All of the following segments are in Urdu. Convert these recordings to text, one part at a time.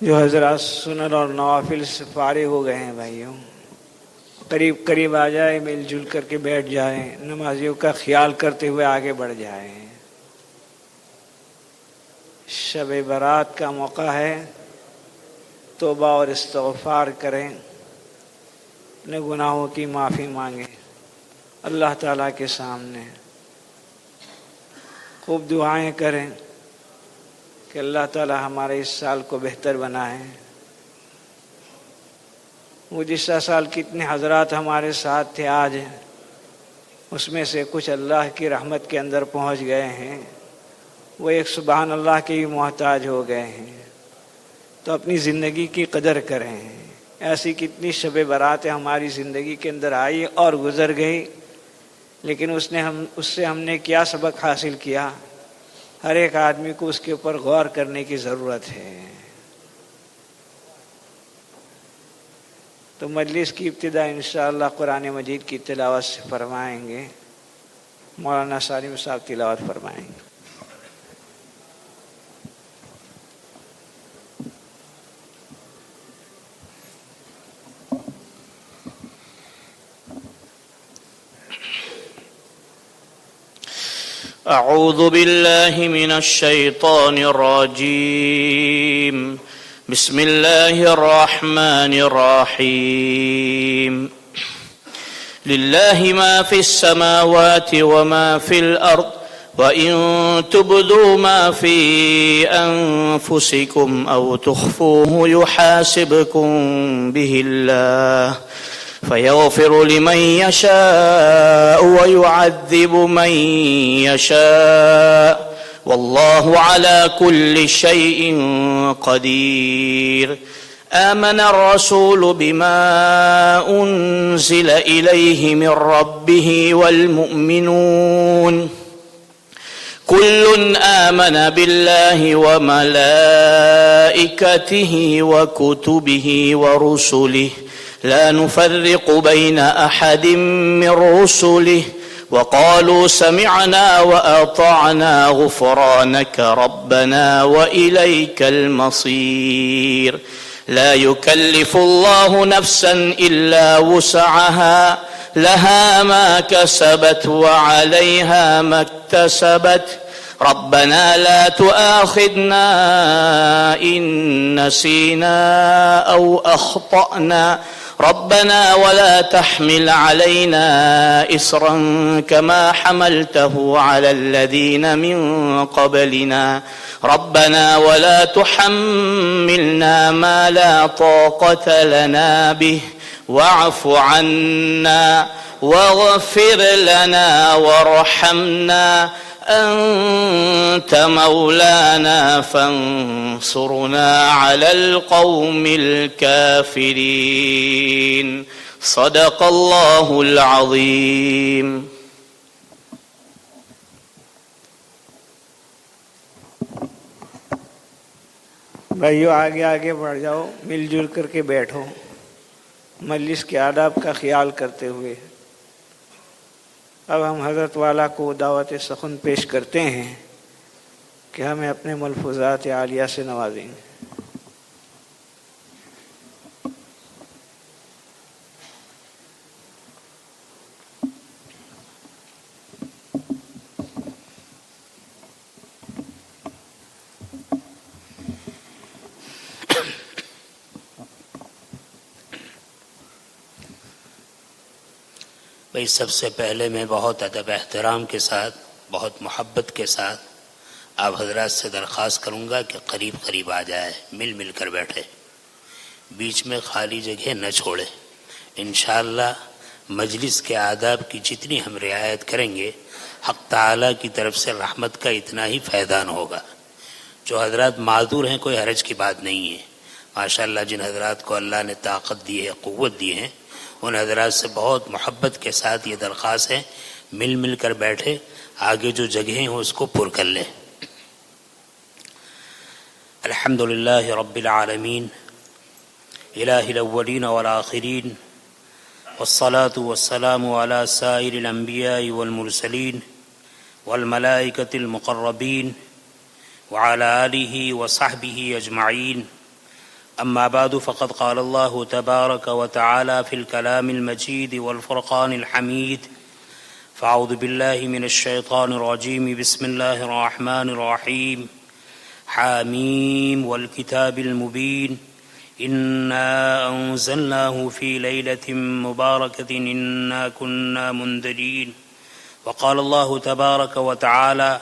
جو حضرات سنن اور نوافل سے فارغ ہو گئے ہیں بھائیوں، قریب قریب آ جائے، مل جل کر کے بیٹھ جائیں، نمازیوں کا خیال کرتے ہوئے آگے بڑھ جائیں۔ شب برات کا موقع ہے، توبہ اور استغفار کریں، اپنے گناہوں کی معافی مانگیں اللہ تعالیٰ کے سامنے، خوب دعائیں کریں کہ اللہ تعالیٰ ہمارے اس سال کو بہتر بنائے۔ گزشتہ سال کتنے حضرات ہمارے ساتھ تھے، آج اس میں سے کچھ اللہ کی رحمت کے اندر پہنچ گئے ہیں، وہ ایک سبحان اللہ کے بھی محتاج ہو گئے ہیں۔ تو اپنی زندگی کی قدر کریں۔ ایسی کتنی شب براتیں ہماری زندگی کے اندر آئی اور گزر گئی، لیکن اس سے ہم نے کیا سبق حاصل کیا؟ ہر ایک آدمی کو اس کے اوپر غور کرنے کی ضرورت ہے۔ تو مجلس کی ابتدا انشاءاللہ قرآن مجید کی تلاوت سے فرمائیں گے۔ مولانا سالم صاحب تلاوت فرمائیں گے۔ اعوذ باللہ من الشیطان الرجیم، بسم اللہ الرحمن الرحیم۔ للہ ما فی السماوات وما فی الارض وَإِن تُبْدُوا مَا فِي أَنفُسِكُمْ أَوْ تُخْفُوهُ يُحَاسِبْكُم بِهِ اللَّهُ فَيَغْفِرُ لِمَن يَشَاءُ وَيُعَذِّبُ مَن يَشَاءُ وَاللَّهُ عَلَى كُلِّ شَيْءٍ قَدِيرٌ۔ آمن الرسول بما أنزل إليه من ربه والمؤمنون كل آمن بالله وملائكته وكتبه ورسله لا نفرق بين أحد من رسله وقالوا سمعنا وأطعنا غفرانك ربنا وإليك المصير۔ لا يكلف الله نفسا إلا وسعها لها ما كسبت وعليها ما اكتسبت ربنا لا تؤاخذنا إن نسينا أو أخطأنا ربنا ولا تحمل علينا إصرا كما حملته على الذين من قبلنا ربنا ولا تحملنا ما لا طاقة لنا به واعف عنا واغفر لنا وارحمنا أنت مولانا فانصرنا على القوم الكافرين۔ صدق الله العظيم۔ بھائیو آگے آگے بڑھ جاؤ، مل جل کر کے بیٹھو، مجلس کے آداب کا خیال کرتے ہوئے۔ اب ہم حضرت والا کو دعوت سخن پیش کرتے ہیں کہ ہمیں اپنے ملفوظات عالیہ سے نوازیں گے۔ بھائی سب سے پہلے میں بہت ادب احترام کے ساتھ، بہت محبت کے ساتھ آپ حضرات سے درخواست کروں گا کہ قریب قریب آ جائے، مل مل کر بیٹھے، بیچ میں خالی جگہ نہ چھوڑے۔ انشاءاللہ مجلس کے آداب کی جتنی ہم رعایت کریں گے، حق تعالیٰ کی طرف سے رحمت کا اتنا ہی فیضان ہوگا۔ جو حضرات معذور ہیں کوئی حرج کی بات نہیں ہے، ماشاءاللہ جن حضرات کو اللہ نے طاقت دی ہے، قوت دی ہے، ان حضرات سے بہت محبت کے ساتھ یہ درخواست ہے مل مل کر بیٹھے، آگے جو جگہیں ہوں اس کو پر کر لیں۔ الحمدللہ رب العالمین الہ الاولین والآخرین والصلاة والسلام علی سائر الانبیاء والمرسلین والملائکة المقربین وعلى آلہ وصحبہ اجمعین۔ أما بعد فقد قال الله تبارك وتعالى في الكلام المجيد والفرقان الحميد فأعوذ بالله من الشيطان الرجيم بسم الله الرحمن الرحيم حاميم والكتاب المبين إنا أنزلناه في ليلة مباركة إنا كنا منذرين وقال الله تبارك وتعالى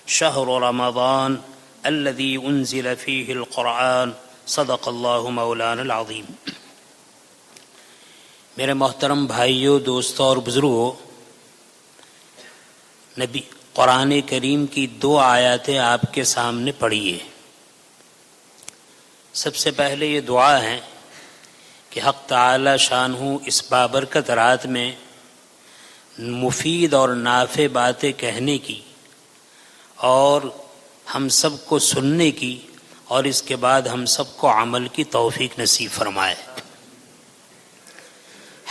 شهر رمضان الذي أنزل فيه القرآن صدق اللہ مولانا العظیم۔ میرے محترم بھائیوں، دوستوں اور بزرگوں، نبی قرآن کریم کی 2 آیاتیں آپ کے سامنے پڑھیے۔ سب سے پہلے یہ دعا ہے کہ حق تعالی شانہ اس بابرکت رات میں مفید اور نافع باتیں کہنے کی اور ہم سب کو سننے کی اور اس کے بعد ہم سب کو عمل کی توفیق نصیب فرمائے۔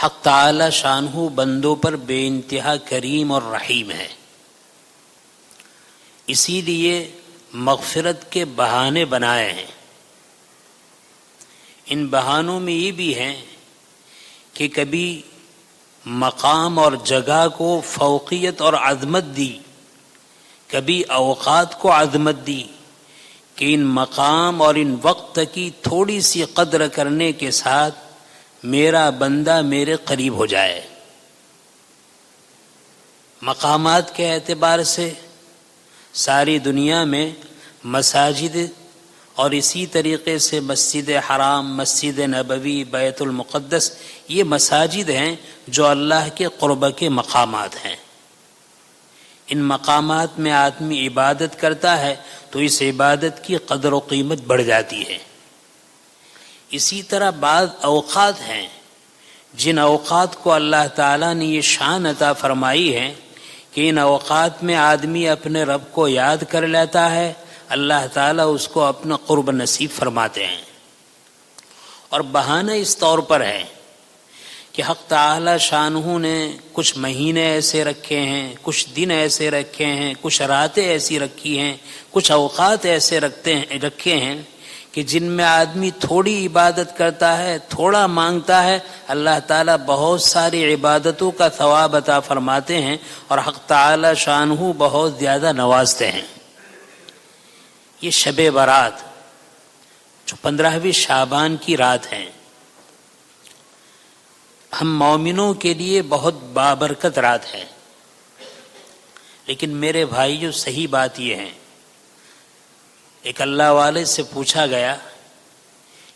حق تعالی شانہ بندوں پر بے انتہا کریم اور رحیم ہے، اسی لیے مغفرت کے بہانے بنائے ہیں۔ ان بہانوں میں یہ بھی ہیں کہ کبھی مقام اور جگہ کو فوقیت اور عظمت دی، کبھی اوقات کو عظمت دی کہ ان مقام اور ان وقت کی تھوڑی سی قدر کرنے کے ساتھ میرا بندہ میرے قریب ہو جائے۔ مقامات کے اعتبار سے ساری دنیا میں مساجد اور اسی طریقے سے مسجد حرام، مسجد نبوی، بیت المقدس، یہ مساجد ہیں جو اللہ کے قرب کے مقامات ہیں۔ ان مقامات میں آدمی عبادت کرتا ہے تو اس عبادت کی قدر و قیمت بڑھ جاتی ہے۔ اسی طرح بعض اوقات ہیں جن اوقات کو اللہ تعالیٰ نے یہ شان عطا فرمائی ہے کہ ان اوقات میں آدمی اپنے رب کو یاد کر لیتا ہے، اللہ تعالیٰ اس کو اپنا قرب نصیب فرماتے ہیں۔ اور بہانہ اس طور پر ہے کہ حق تعالی شانہ نے کچھ مہینے ایسے رکھے ہیں، کچھ دن ایسے رکھے ہیں، کچھ راتیں ایسی رکھی ہیں، کچھ اوقات ایسے رکھے ہیں کہ جن میں آدمی تھوڑی عبادت کرتا ہے، تھوڑا مانگتا ہے، اللہ تعالیٰ بہت ساری عبادتوں کا ثواب عطا فرماتے ہیں اور حق تعالی شانہ بہت زیادہ نوازتے ہیں۔ یہ شب برات جو 15ویں شعبان کی رات ہے، ہم مومنوں کے لیے بہت بابرکت رات ہے، لیکن میرے بھائیو صحیح بات یہ ہے، ایک اللہ والے سے پوچھا گیا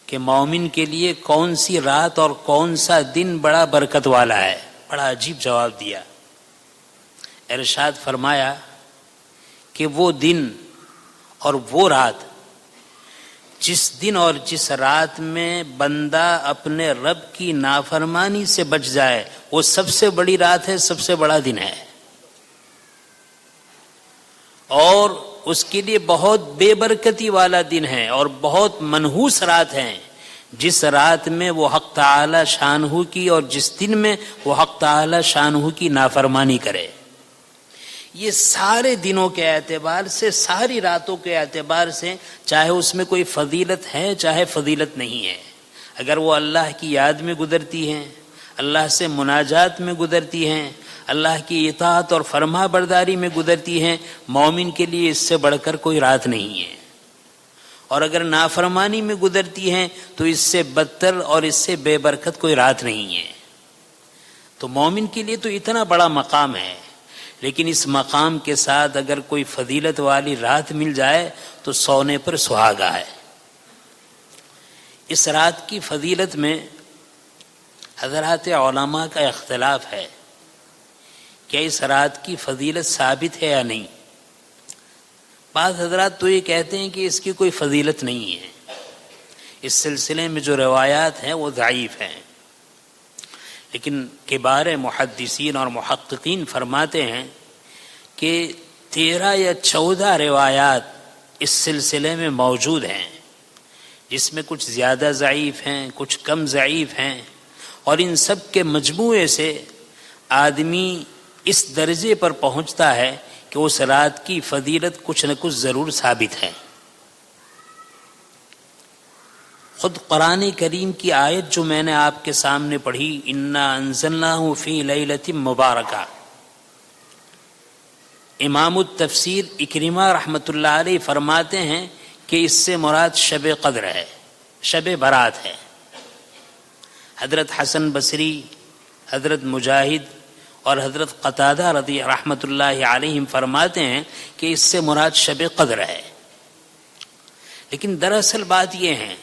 کہ مومن کے لیے کون سی رات اور کون سا دن بڑا برکت والا ہے؟ بڑا عجیب جواب دیا۔ ارشاد فرمایا کہ وہ دن اور وہ رات جس دن اور جس رات میں بندہ اپنے رب کی نافرمانی سے بچ جائے وہ سب سے بڑی رات ہے، سب سے بڑا دن ہے، اور اس کے لیے بہت بے برکتی والا دن ہے اور بہت منحوس رات ہے جس رات میں وہ حق تعالی شانہ کی اور جس دن میں وہ حق تعالی شانہ کی نافرمانی کرے۔ یہ سارے دنوں کے اعتبار سے، ساری راتوں کے اعتبار سے، چاہے اس میں کوئی فضیلت ہے چاہے فضیلت نہیں ہے، اگر وہ اللہ کی یاد میں گزرتی ہیں، اللہ سے مناجات میں گزرتی ہیں، اللہ کی اطاعت اور فرما برداری میں گزرتی ہیں، مومن کے لیے اس سے بڑھ کر کوئی رات نہیں ہے۔ اور اگر نافرمانی میں گزرتی ہیں تو اس سے بدتر اور اس سے بے برکت کوئی رات نہیں ہے۔ تو مومن کے لیے تو اتنا بڑا مقام ہے، لیکن اس مقام کے ساتھ اگر کوئی فضیلت والی رات مل جائے تو سونے پر سہاگا ہے۔ اس رات کی فضیلت میں حضرات علماء کا اختلاف ہے، کیا اس رات کی فضیلت ثابت ہے یا نہیں؟ بعض حضرات تو یہ کہتے ہیں کہ اس کی کوئی فضیلت نہیں ہے، اس سلسلے میں جو روایات ہیں وہ ضعیف ہیں، لیکن کبار محدثین اور محققین فرماتے ہیں کہ 13 یا 14 روایات اس سلسلے میں موجود ہیں، جس میں کچھ زیادہ ضعیف ہیں، کچھ کم ضعیف ہیں، اور ان سب کے مجموعے سے آدمی اس درجے پر پہنچتا ہے کہ اس رات کی فضیلت کچھ نہ کچھ ضرور ثابت ہے۔ خود قرآن کریم کی آیت جو میں نے آپ کے سامنے پڑھی، انا انزلناہ فی لیلۃ مبارکہ، امام التفسیر اکرمہ رحمۃ اللہ علیہ فرماتے ہیں کہ اس سے مراد شب قدر ہے، شب برات ہے۔ حضرت حسن بصری، حضرت مجاہد اور حضرت قتادہ رضی رحمۃ اللہ علیہم فرماتے ہیں کہ اس سے مراد شب قدر ہے۔ لیکن دراصل بات یہ ہے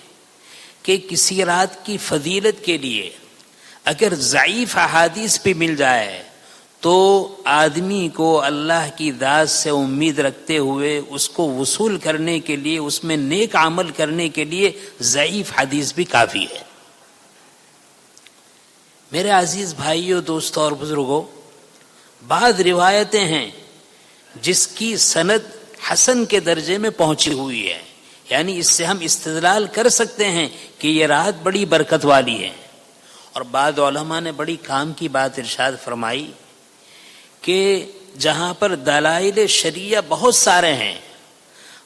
کہ کسی رات کی فضیلت کے لیے اگر ضعیف احادیث بھی مل جائے تو آدمی کو اللہ کی ذات سے امید رکھتے ہوئے اس کو وصول کرنے کے لیے، اس میں نیک عمل کرنے کے لیے ضعیف حدیث بھی کافی ہے۔ میرے عزیز بھائیوں، دوستوں اور بزرگوں، بعض روایتیں ہیں جس کی سند حسن کے درجے میں پہنچی ہوئی ہے، یعنی اس سے ہم استدلال کر سکتے ہیں کہ یہ رات بڑی برکت والی ہے۔ اور بعض علماء نے بڑی کام کی بات ارشاد فرمائی کہ جہاں پر دلائل شرعیہ بہت سارے ہیں،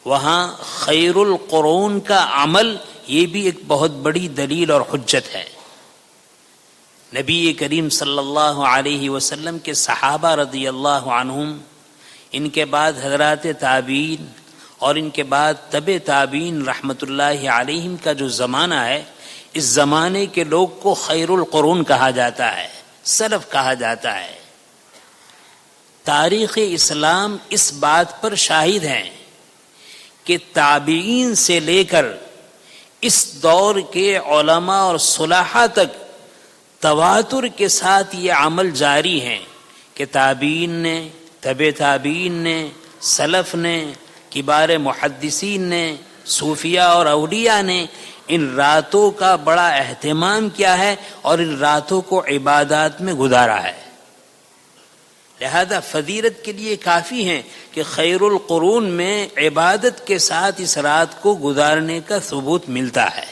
وہاں خیر القرون کا عمل یہ بھی ایک بہت بڑی دلیل اور حجت ہے۔ نبی کریم صلی اللہ علیہ وسلم کے صحابہ رضی اللہ عنہم، ان کے بعد حضرات تابعین اور ان کے بعد تبع تابعین رحمۃ اللہ علیہم کا جو زمانہ ہے، اس زمانے کے لوگ کو خیر القرون کہا جاتا ہے، سلف کہا جاتا ہے۔ تاریخ اسلام اس بات پر شاہد ہیں کہ تابعین سے لے کر اس دور کے علماء اور صلحاء تک تواتر کے ساتھ یہ عمل جاری ہیں کہ تابعین نے، تبع تابعین نے، سلف نے، کبار محدثین نے، صوفیاء اور اولیاء نے ان راتوں کا بڑا اہتمام کیا ہے اور ان راتوں کو عبادات میں گزارا ہے۔ لہذا فضیلت کے لیے کافی ہیں کہ خیر القرون میں عبادت کے ساتھ اس رات کو گزارنے کا ثبوت ملتا ہے۔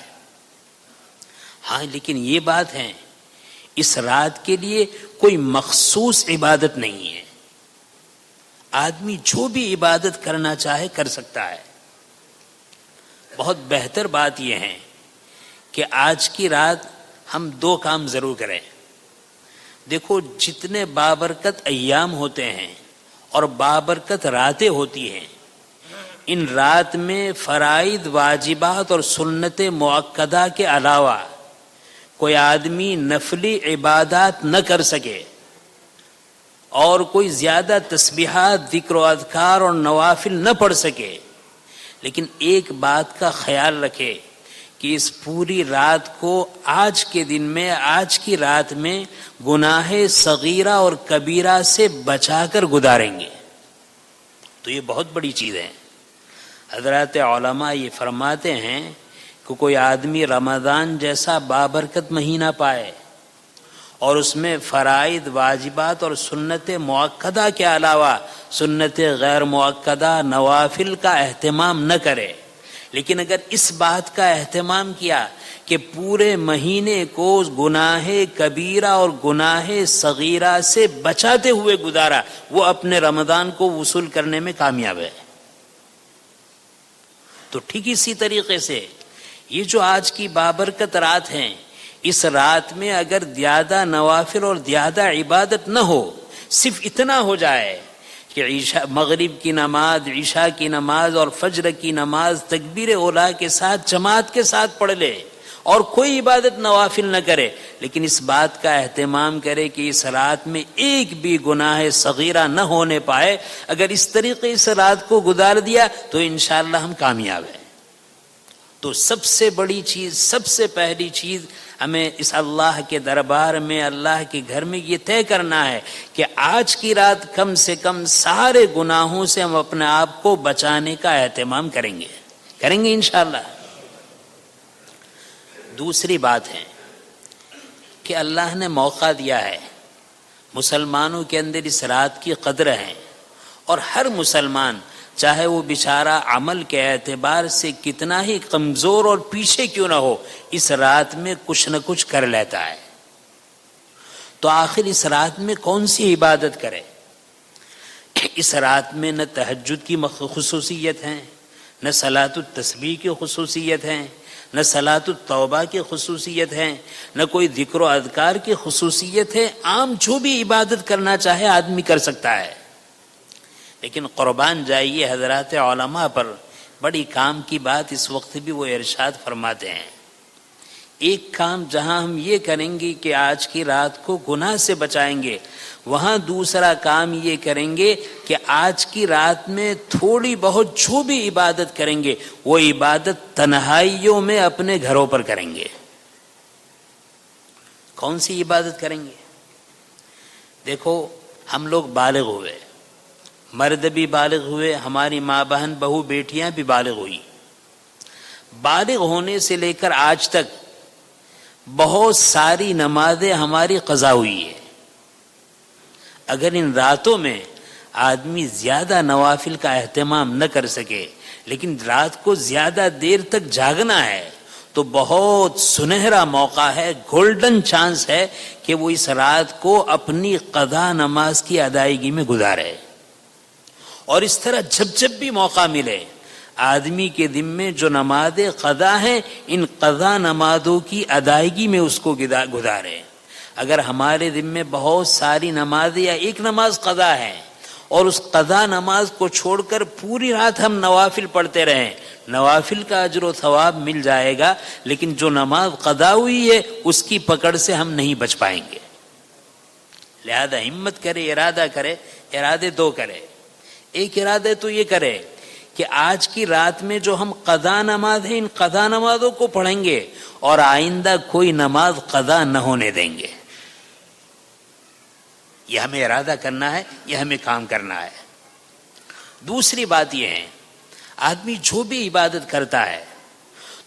ہاں، لیکن یہ بات ہے، اس رات کے لیے کوئی مخصوص عبادت نہیں ہے، آدمی جو بھی عبادت کرنا چاہے کر سکتا ہے۔ بہت بہتر بات یہ ہے کہ آج کی رات ہم دو کام ضرور کریں۔ دیکھو، جتنے بابرکت ایام ہوتے ہیں اور بابرکت راتیں ہوتی ہیں، ان رات میں فرائض، واجبات اور سنت مؤکدہ کے علاوہ کوئی آدمی نفلی عبادات نہ کر سکے اور کوئی زیادہ تسبیحات، ذکر و اذکار اور نوافل نہ پڑھ سکے، لیکن ایک بات کا خیال رکھے کہ اس پوری رات کو آج کے دن میں، آج کی رات میں گناہ صغیرہ اور کبیرہ سے بچا کر گزاریں گے، تو یہ بہت بڑی چیز ہے۔ حضرات علماء یہ فرماتے ہیں کہ کوئی آدمی رمضان جیسا بابرکت مہینہ پائے اور اس میں فرائض، واجبات اور سنت مؤکدہ کے علاوہ سنت غیر مؤکدہ، نوافل کا اہتمام نہ کرے، لیکن اگر اس بات کا اہتمام کیا کہ پورے مہینے کو گناہ کبیرہ اور گناہ صغیرہ سے بچاتے ہوئے گزارا، وہ اپنے رمضان کو وصول کرنے میں کامیاب ہے۔ تو ٹھیک اسی طریقے سے یہ جو آج کی بابرکت رات ہیں، اس رات میں اگر زیادہ نوافل اور زیادہ عبادت نہ ہو، صرف اتنا ہو جائے کہ عشاء، مغرب کی نماز، عشاء کی نماز اور فجر کی نماز تکبیر اولیٰ کے ساتھ جماعت کے ساتھ پڑھ لے اور کوئی عبادت نوافل نہ کرے، لیکن اس بات کا اہتمام کرے کہ اس رات میں ایک بھی گناہ صغیرہ نہ ہونے پائے، اگر اس طریقے اس رات کو گزار دیا تو انشاءاللہ ہم کامیاب ہیں۔ تو سب سے بڑی چیز، سب سے پہلی چیز ہمیں اس اللہ کے دربار میں، اللہ کے گھر میں یہ طے کرنا ہے کہ آج کی رات کم سے کم سارے گناہوں سے ہم اپنے آپ کو بچانے کا اہتمام کریں گے انشاءاللہ۔ دوسری بات ہے کہ اللہ نے موقع دیا ہے، مسلمانوں کے اندر اس رات کی قدر ہے، اور ہر مسلمان چاہے وہ بیچارہ عمل کے اعتبار سے کتنا ہی کمزور اور پیچھے کیوں نہ ہو، اس رات میں کچھ نہ کچھ کر لیتا ہے۔ تو آخر اس رات میں کون سی عبادت کرے؟ اس رات میں نہ تہجد کی خصوصیت ہے، نہ صلاۃ التسبیح کی خصوصیت ہے، نہ صلاۃ التوبہ کی خصوصیت ہے، نہ کوئی ذکر و اذکار کی خصوصیت ہے. عام جو بھی عبادت کرنا چاہے آدمی کر سکتا ہے. لیکن قربان جائیے حضرات علماء پر، بڑی کام کی بات اس وقت بھی وہ ارشاد فرماتے ہیں. ایک کام جہاں ہم یہ کریں گے کہ آج کی رات کو گناہ سے بچائیں گے، وہاں دوسرا کام یہ کریں گے کہ آج کی رات میں تھوڑی بہت جو بھی عبادت کریں گے وہ عبادت تنہائیوں میں اپنے گھروں پر کریں گے. کون سی عبادت کریں گے؟ دیکھو ہم لوگ بالغ ہوئے، مرد بھی بالغ ہوئے، ہماری ماں بہن بہو بیٹیاں بھی بالغ ہوئی. بالغ ہونے سے لے کر آج تک بہت ساری نمازیں ہماری قضا ہوئی ہے. اگر ان راتوں میں آدمی زیادہ نوافل کا اہتمام نہ کر سکے لیکن رات کو زیادہ دیر تک جاگنا ہے تو بہت سنہرا موقع ہے، گولڈن چانس ہے کہ وہ اس رات کو اپنی قضا نماز کی ادائیگی میں گزارے. اور اس طرح جب جب بھی موقع ملے آدمی کے ذمے جو نمازیں قضا ہیں ان قضا نمازوں کی ادائیگی میں اس کو گزارے. اگر ہمارے ذمے بہت ساری نمازیں یا ایک نماز قضا ہے اور اس قضا نماز کو چھوڑ کر پوری رات ہم نوافل پڑھتے رہیں، نوافل کا اجر و ثواب مل جائے گا، لیکن جو نماز قضا ہوئی ہے اس کی پکڑ سے ہم نہیں بچ پائیں گے. لہذا ہمت کرے، ارادہ کرے. ارادے دو کرے. ایک ارادہ تو یہ کرے کہ آج کی رات میں جو ہم قضا نماز ہیں ان قضا نمازوں کو پڑھیں گے اور آئندہ کوئی نماز قضا نہ ہونے دیں گے. یہ ہمیں ارادہ کرنا ہے، یہ ہمیں کام کرنا ہے. دوسری بات یہ ہے آدمی جو بھی عبادت کرتا ہے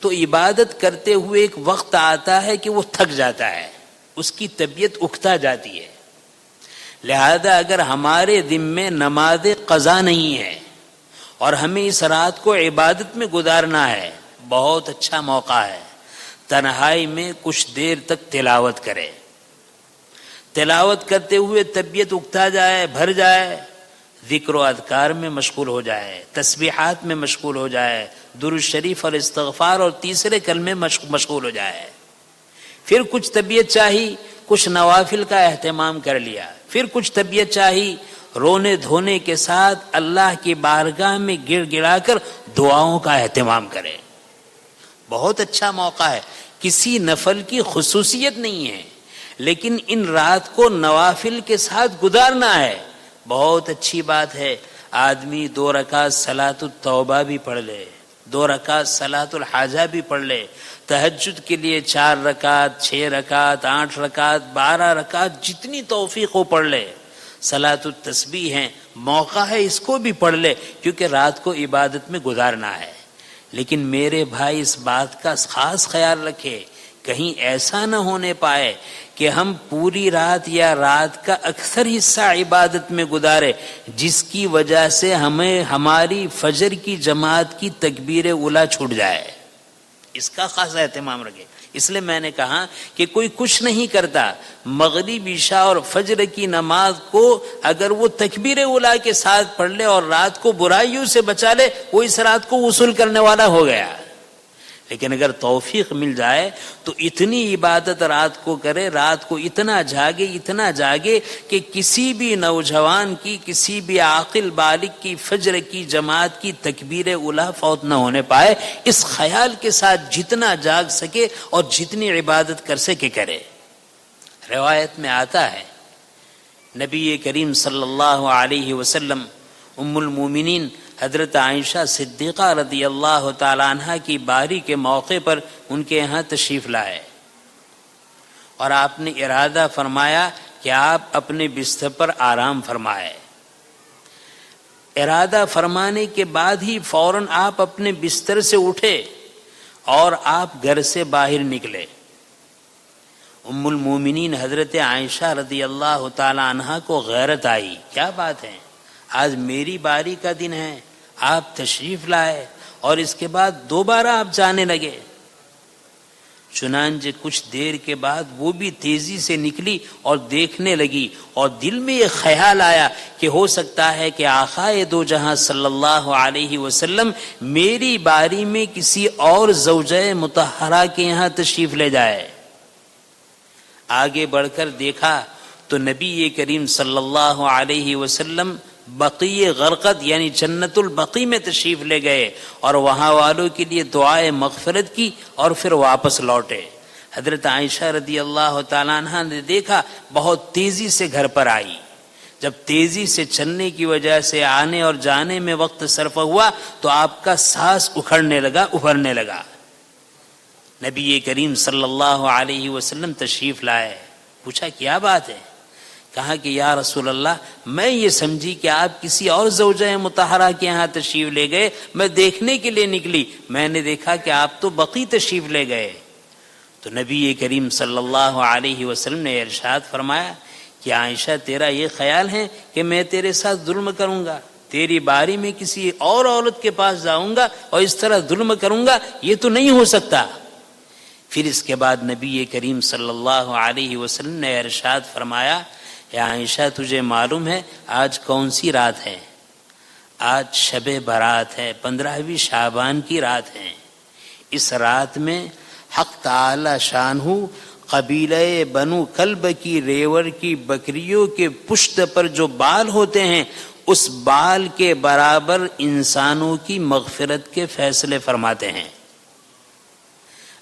تو عبادت کرتے ہوئے ایک وقت آتا ہے کہ وہ تھک جاتا ہے، اس کی طبیعت اکتا جاتی ہے. لہذا اگر ہمارے ذمے نماز قضا نہیں ہے اور ہمیں اس رات کو عبادت میں گزارنا ہے، بہت اچھا موقع ہے تنہائی میں کچھ دیر تک تلاوت کرے. تلاوت کرتے ہوئے طبیعت اکتا جائے، بھر جائے، ذکر و اذکار میں مشغول ہو جائے، تسبیحات میں مشغول ہو جائے، درود شریف اور استغفار اور تیسرے کلمے مشغول ہو جائے. پھر کچھ طبیعت چاہی کچھ نوافل کا اہتمام کر لیا، پھر کچھ طبیعت چاہی رونے دھونے کے ساتھ اللہ کی بارگاہ میں گر گڑا کر دعاؤں کا اہتمام کرے. بہت اچھا موقع ہے، کسی نفل کی خصوصیت نہیں ہے لیکن ان رات کو نوافل کے ساتھ گزارنا ہے. بہت اچھی بات ہے آدمی 2 رکعت صلاۃ التوبہ بھی پڑھ لے، 2 رکعت صلاۃ الحاجہ بھی پڑھ لے، تہجد کے لیے 4 رکعت، 6 رکعت، 8 رکعت، 12 رکعت، جتنی توفیق ہو پڑھ لے. صلاۃ التسبیح ہے، موقع ہے اس کو بھی پڑھ لے کیونکہ رات کو عبادت میں گزارنا ہے. لیکن میرے بھائی اس بات کا خاص خیال رکھے کہیں ایسا نہ ہونے پائے کہ ہم پوری رات یا رات کا اکثر حصہ عبادت میں گزارے جس کی وجہ سے ہمیں ہماری فجر کی جماعت کی تکبیر اولیٰ چھوٹ جائے. اس کا خاص اہتمام رکھے. اس لیے میں نے کہا کہ کوئی کچھ نہیں کرتا، مغرب عشاء اور فجر کی نماز کو اگر وہ تکبیر اولیٰ کے ساتھ پڑھ لے اور رات کو برائیوں سے بچا لے وہ اس رات کو وصول کرنے والا ہو گیا. لیکن اگر توفیق مل جائے تو اتنی عبادت رات کو کرے، رات کو اتنا جاگے کہ کسی بھی نوجوان کی، کسی بھی عاقل بالغ کی فجر کی جماعت کی تکبیر اولیٰ فوت نہ ہونے پائے. اس خیال کے ساتھ جتنا جاگ سکے اور جتنی عبادت کر سکے کرے. روایت میں آتا ہے نبی کریم صلی اللہ علیہ وسلم ام المومنین حضرت عائشہ صدیقہ رضی اللہ تعالی عنہ کی باری کے موقع پر ان کے یہاں تشریف لائے اور آپ نے ارادہ فرمایا کہ آپ اپنے بستر پر آرام فرمائے. ارادہ فرمانے کے بعد ہی فوراً آپ اپنے بستر سے اٹھے اور آپ گھر سے باہر نکلے. ام المومنین حضرت عائشہ رضی اللہ تعالی عنہ کو غیرت آئی، کیا بات ہے، آج میری باری کا دن ہے، آپ تشریف لائے اور اس کے بعد دوبارہ آپ جانے لگے. چنانچہ کچھ دیر کے بعد وہ بھی تیزی سے نکلی اور دیکھنے لگی، اور دل میں یہ خیال آیا کہ ہو سکتا ہے کہ آقائے دو جہاں صلی اللہ علیہ وسلم میری باری میں کسی اور زوجہ مطہرہ کے یہاں تشریف لے جائے۔ آگے بڑھ کر دیکھا تو نبی کریم صلی اللہ علیہ وسلم بقیع غرقد یعنی جنت البقیع میں تشریف لے گئے اور وہاں والوں کے لیے دعائے مغفرت کی اور پھر واپس لوٹے۔ حضرت عائشہ رضی اللہ تعالیٰ عنہ نے دیکھا، بہت تیزی سے گھر پر آئی۔ جب تیزی سے چلنے کی وجہ سے آنے اور جانے میں وقت صرف ہوا تو آپ کا سانس اکھڑنے لگا، ابھرنے لگا۔ نبی کریم صلی اللہ علیہ وسلم تشریف لائے، پوچھا کیا بات ہے؟ کہا کہ یا رسول اللہ، میں یہ سمجھی کہ آپ کسی اور زوجہ مطہرہ کے یہاں تشریف لے گئے، میں دیکھنے کے لیے نکلی، میں نے دیکھا کہ آپ تو بقیع تشریف لے گئے۔ تو نبی کریم صلی اللہ علیہ وسلم نے ارشاد فرمایا کہ عائشہ تیرا یہ خیال ہے کہ میں تیرے ساتھ ظلم کروں گا، تیری باری میں کسی اور عورت کے پاس جاؤں گا اور اس طرح ظلم کروں گا؟ یہ تو نہیں ہو سکتا۔ پھر اس کے بعد نبی کریم صلی اللہ علیہ وسلم نے ارشاد فرمایا، یا عائشہ تجھے معلوم ہے آج کون سی رات ہے؟ آج شب برات ہے، 15ویں شعبان کی رات ہے۔ اس رات میں حق تعالی شانہ قبیلہ بنو کلب کی ریور کی بکریوں کے پشت پر جو بال ہوتے ہیں اس بال کے برابر انسانوں کی مغفرت کے فیصلے فرماتے ہیں۔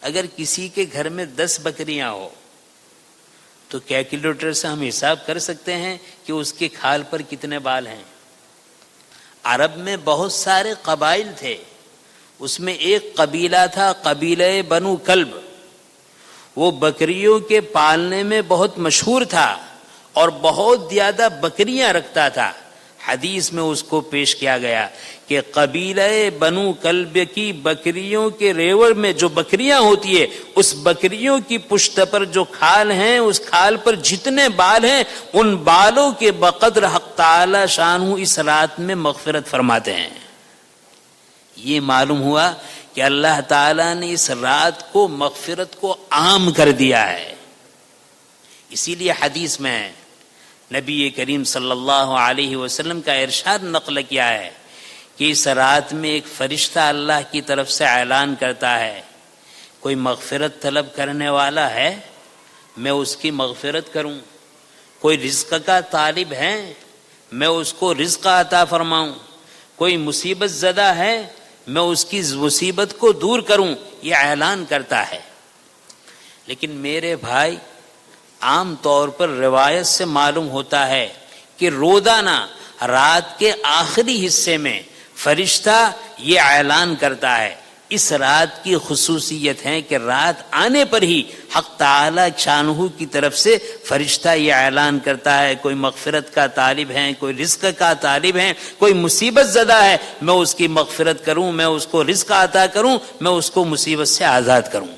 اگر کسی کے گھر میں 10 بکریاں ہو تو کیلکولیٹر سے ہم حساب کر سکتے ہیں کہ اس کے کھال پر کتنے بال ہیں۔ عرب میں بہت سارے قبائل تھے، اس میں ایک قبیلہ تھا قبیلہ بنو کلب، وہ بکریوں کے پالنے میں بہت مشہور تھا اور بہت زیادہ بکریاں رکھتا تھا۔ حدیث میں اس کو پیش کیا گیا کہ قبیلہ بنو کلب کی بکریوں کے ریوڑ میں جو بکریاں ہوتی ہے اس بکریوں کی پشت پر جو کھال ہیں اس کھال پر جتنے بال ہیں ان بالوں کے بقدر حق تعالی شانہ اس رات میں مغفرت فرماتے ہیں۔ یہ معلوم ہوا کہ اللہ تعالیٰ نے اس رات کو مغفرت کو عام کر دیا ہے۔ اسی لیے حدیث میں نبی کریم صلی اللہ علیہ وسلم کا ارشاد نقل کیا ہے کہ اس رات میں ایک فرشتہ اللہ کی طرف سے اعلان کرتا ہے، کوئی مغفرت طلب کرنے والا ہے میں اس کی مغفرت کروں، کوئی رزق کا طالب ہے میں اس کو رزق عطا فرماؤں، کوئی مصیبت زدہ ہے میں اس کی مصیبت کو دور کروں، یہ اعلان کرتا ہے۔ لیکن میرے بھائی عام طور پر روایت سے معلوم ہوتا ہے کہ روزانہ رات کے آخری حصے میں فرشتہ یہ اعلان کرتا ہے۔ اس رات کی خصوصیت ہے کہ رات آنے پر ہی حق تعالی شانہ کی طرف سے فرشتہ یہ اعلان کرتا ہے، کوئی مغفرت کا طالب ہے، کوئی رزق کا طالب ہے، کوئی مصیبت زدہ ہے میں اس کی مغفرت کروں، میں اس کو رزق عطا کروں، میں اس کو مصیبت سے آزاد کروں۔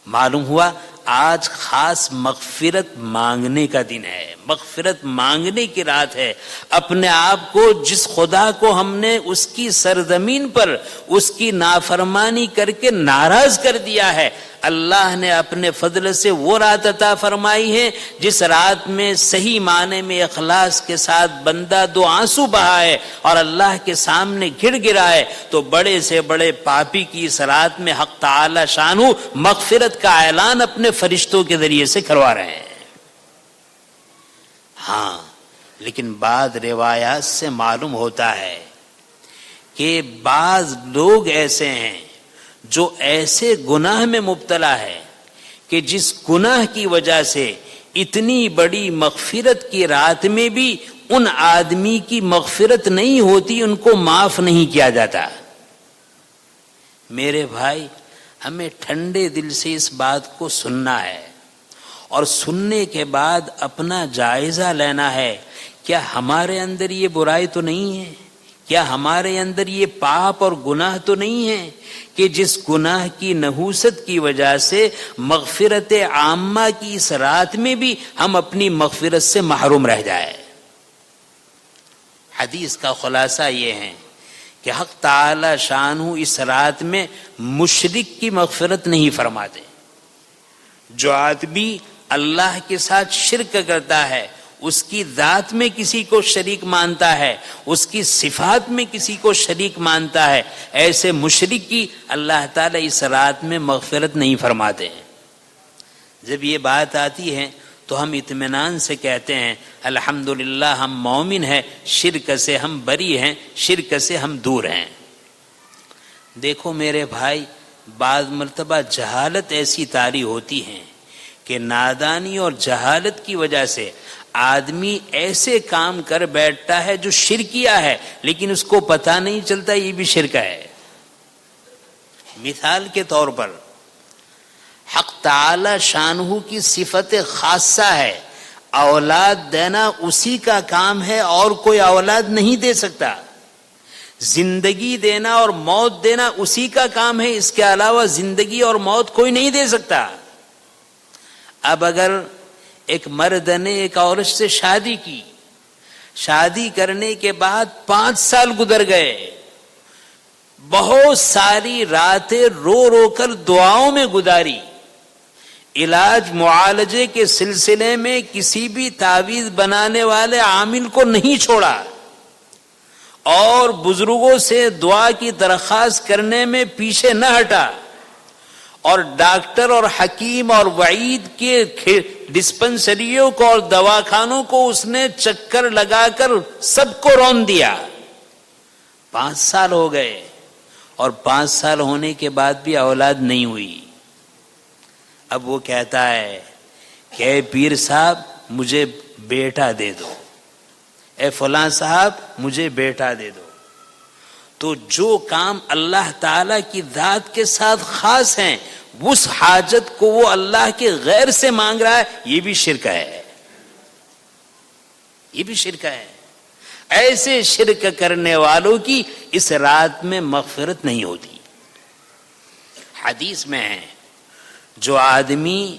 معلوم ہوا آج خاص مغفرت مانگنے کا دن ہے، مغفرت مانگنے کی رات ہے۔ اپنے آپ کو جس خدا کو ہم نے اس کی سرزمین پر اس کی نافرمانی کر کے ناراض کر دیا ہے، اللہ نے اپنے فضل سے وہ رات عطا فرمائی ہے جس رات میں صحیح معنی میں اخلاص کے ساتھ بندہ 2 آنسو بہائے اور اللہ کے سامنے گڑ گرائے تو بڑے سے بڑے پاپی کی اس رات میں حق تعالی شانہ مغفرت کا اعلان اپنے فرشتوں کے ذریعے سے کروا رہے ہیں۔ ہاں لیکن بعض روایات سے معلوم ہوتا ہے کہ بعض لوگ ایسے ہیں جو ایسے گناہ میں مبتلا ہے کہ جس گناہ کی وجہ سے اتنی بڑی مغفرت کی رات میں بھی ان آدمی کی مغفرت نہیں ہوتی، ان کو معاف نہیں کیا جاتا۔ میرے بھائی ہمیں ٹھنڈے دل سے اس بات کو سننا ہے اور سننے کے بعد اپنا جائزہ لینا ہے، کیا ہمارے اندر یہ برائی تو نہیں ہے، کیا ہمارے اندر یہ پاپ اور گناہ تو نہیں ہے کہ جس گناہ کی نحوست کی وجہ سے مغفرت عامہ کی اس رات میں بھی ہم اپنی مغفرت سے محروم رہ جائے۔ حدیث کا خلاصہ یہ ہے کہ حق تعالی شانہ اس رات میں مشرک کی مغفرت نہیں فرماتے. جو آدمی اللہ کے ساتھ شرک کرتا ہے، اس کی ذات میں کسی کو شریک مانتا ہے، اس کی صفات میں کسی کو شریک مانتا ہے، ایسے مشرک کی اللہ تعالیٰ اس رات میں مغفرت نہیں فرماتے ہیں. جب یہ بات آتی ہے تو ہم اطمینان سے کہتے ہیں الحمدللہ ہم مومن ہیں، شرک سے ہم بری ہیں، شرک سے ہم دور ہیں. دیکھو میرے بھائی، بعض مرتبہ جہالت ایسی طاری ہوتی ہے کہ نادانی اور جہالت کی وجہ سے آدمی ایسے کام کر بیٹھتا ہے جو شرکیہ ہے، لیکن اس کو پتہ نہیں چلتا یہ بھی شرک ہے. مثال کے طور پر حق تعالی شانہ کی صفت خاصہ ہے، اولاد دینا اسی کا کام ہے اور کوئی اولاد نہیں دے سکتا. زندگی دینا اور موت دینا اسی کا کام ہے، اس کے علاوہ زندگی اور موت کوئی نہیں دے سکتا. اب اگر ایک مرد نے ایک عورت سے شادی کی، شادی کرنے کے بعد 5 سال گزر گئے، بہت ساری راتیں رو رو کر دعاؤں میں گزاری، علاج معالجے کے سلسلے میں کسی بھی تعویذ بنانے والے عامل کو نہیں چھوڑا، اور بزرگوں سے دعا کی درخواست کرنے میں پیچھے نہ ہٹا، اور ڈاکٹر اور حکیم اور وعید کے ڈسپنسریوں کو اور دواخانوں کو اس نے چکر لگا کر سب کو رون دیا. 5 سال ہو گئے اور 5 سال ہونے کے بعد بھی اولاد نہیں ہوئی. اب وہ کہتا ہے کہ اے پیر صاحب مجھے بیٹا دے دو، اے فلاں صاحب مجھے بیٹا دے دو. تو جو کام اللہ تعالی کی ذات کے ساتھ خاص ہیں، اس حاجت کو وہ اللہ کے غیر سے مانگ رہا ہے، یہ بھی شرک ہے، یہ بھی شرک ہے. ایسے شرک کرنے والوں کی اس رات میں مغفرت نہیں ہوتی. حدیث میں ہے جو آدمی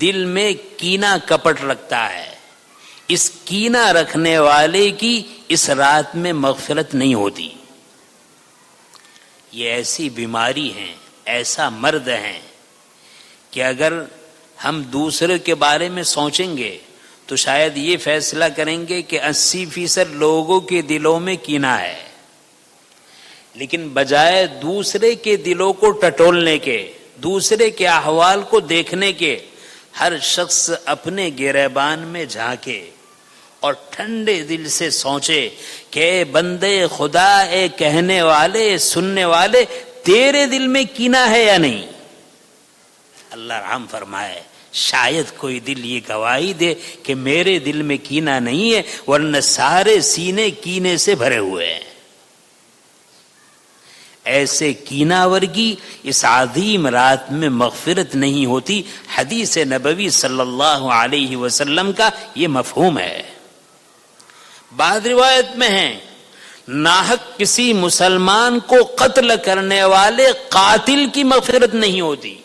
دل میں کینہ کپٹ رکھتا ہے، اس کینہ رکھنے والے کی اس رات میں مغفرت نہیں ہوتی. یہ ایسی بیماری ہے، ایسا مرض ہے کہ اگر ہم دوسرے کے بارے میں سوچیں گے تو شاید یہ فیصلہ کریں گے کہ 80% لوگوں کے دلوں میں کینہ ہے، لیکن بجائے دوسرے کے دلوں کو ٹٹولنے کے، دوسرے کے احوال کو دیکھنے کے، ہر شخص اپنے گریبان میں جھانکے اور ٹھنڈے دل سے سوچے کہ اے بندے خدا، اے کہنے والے، سننے والے، تیرے دل میں کینہ ہے یا نہیں؟ اللہ رحم فرمائے، شاید کوئی دل یہ گواہی دے کہ میرے دل میں کینہ نہیں ہے، ورنہ سارے سینے کینے سے بھرے ہوئے ہیں. ایسے کینہ ورگی اس عظیم رات میں مغفرت نہیں ہوتی. حدیث نبوی صلی اللہ علیہ وسلم کا یہ مفہوم ہے. بعض روایت میں ہے ناحق کسی مسلمان کو قتل کرنے والے قاتل کی مغفرت نہیں ہوتی.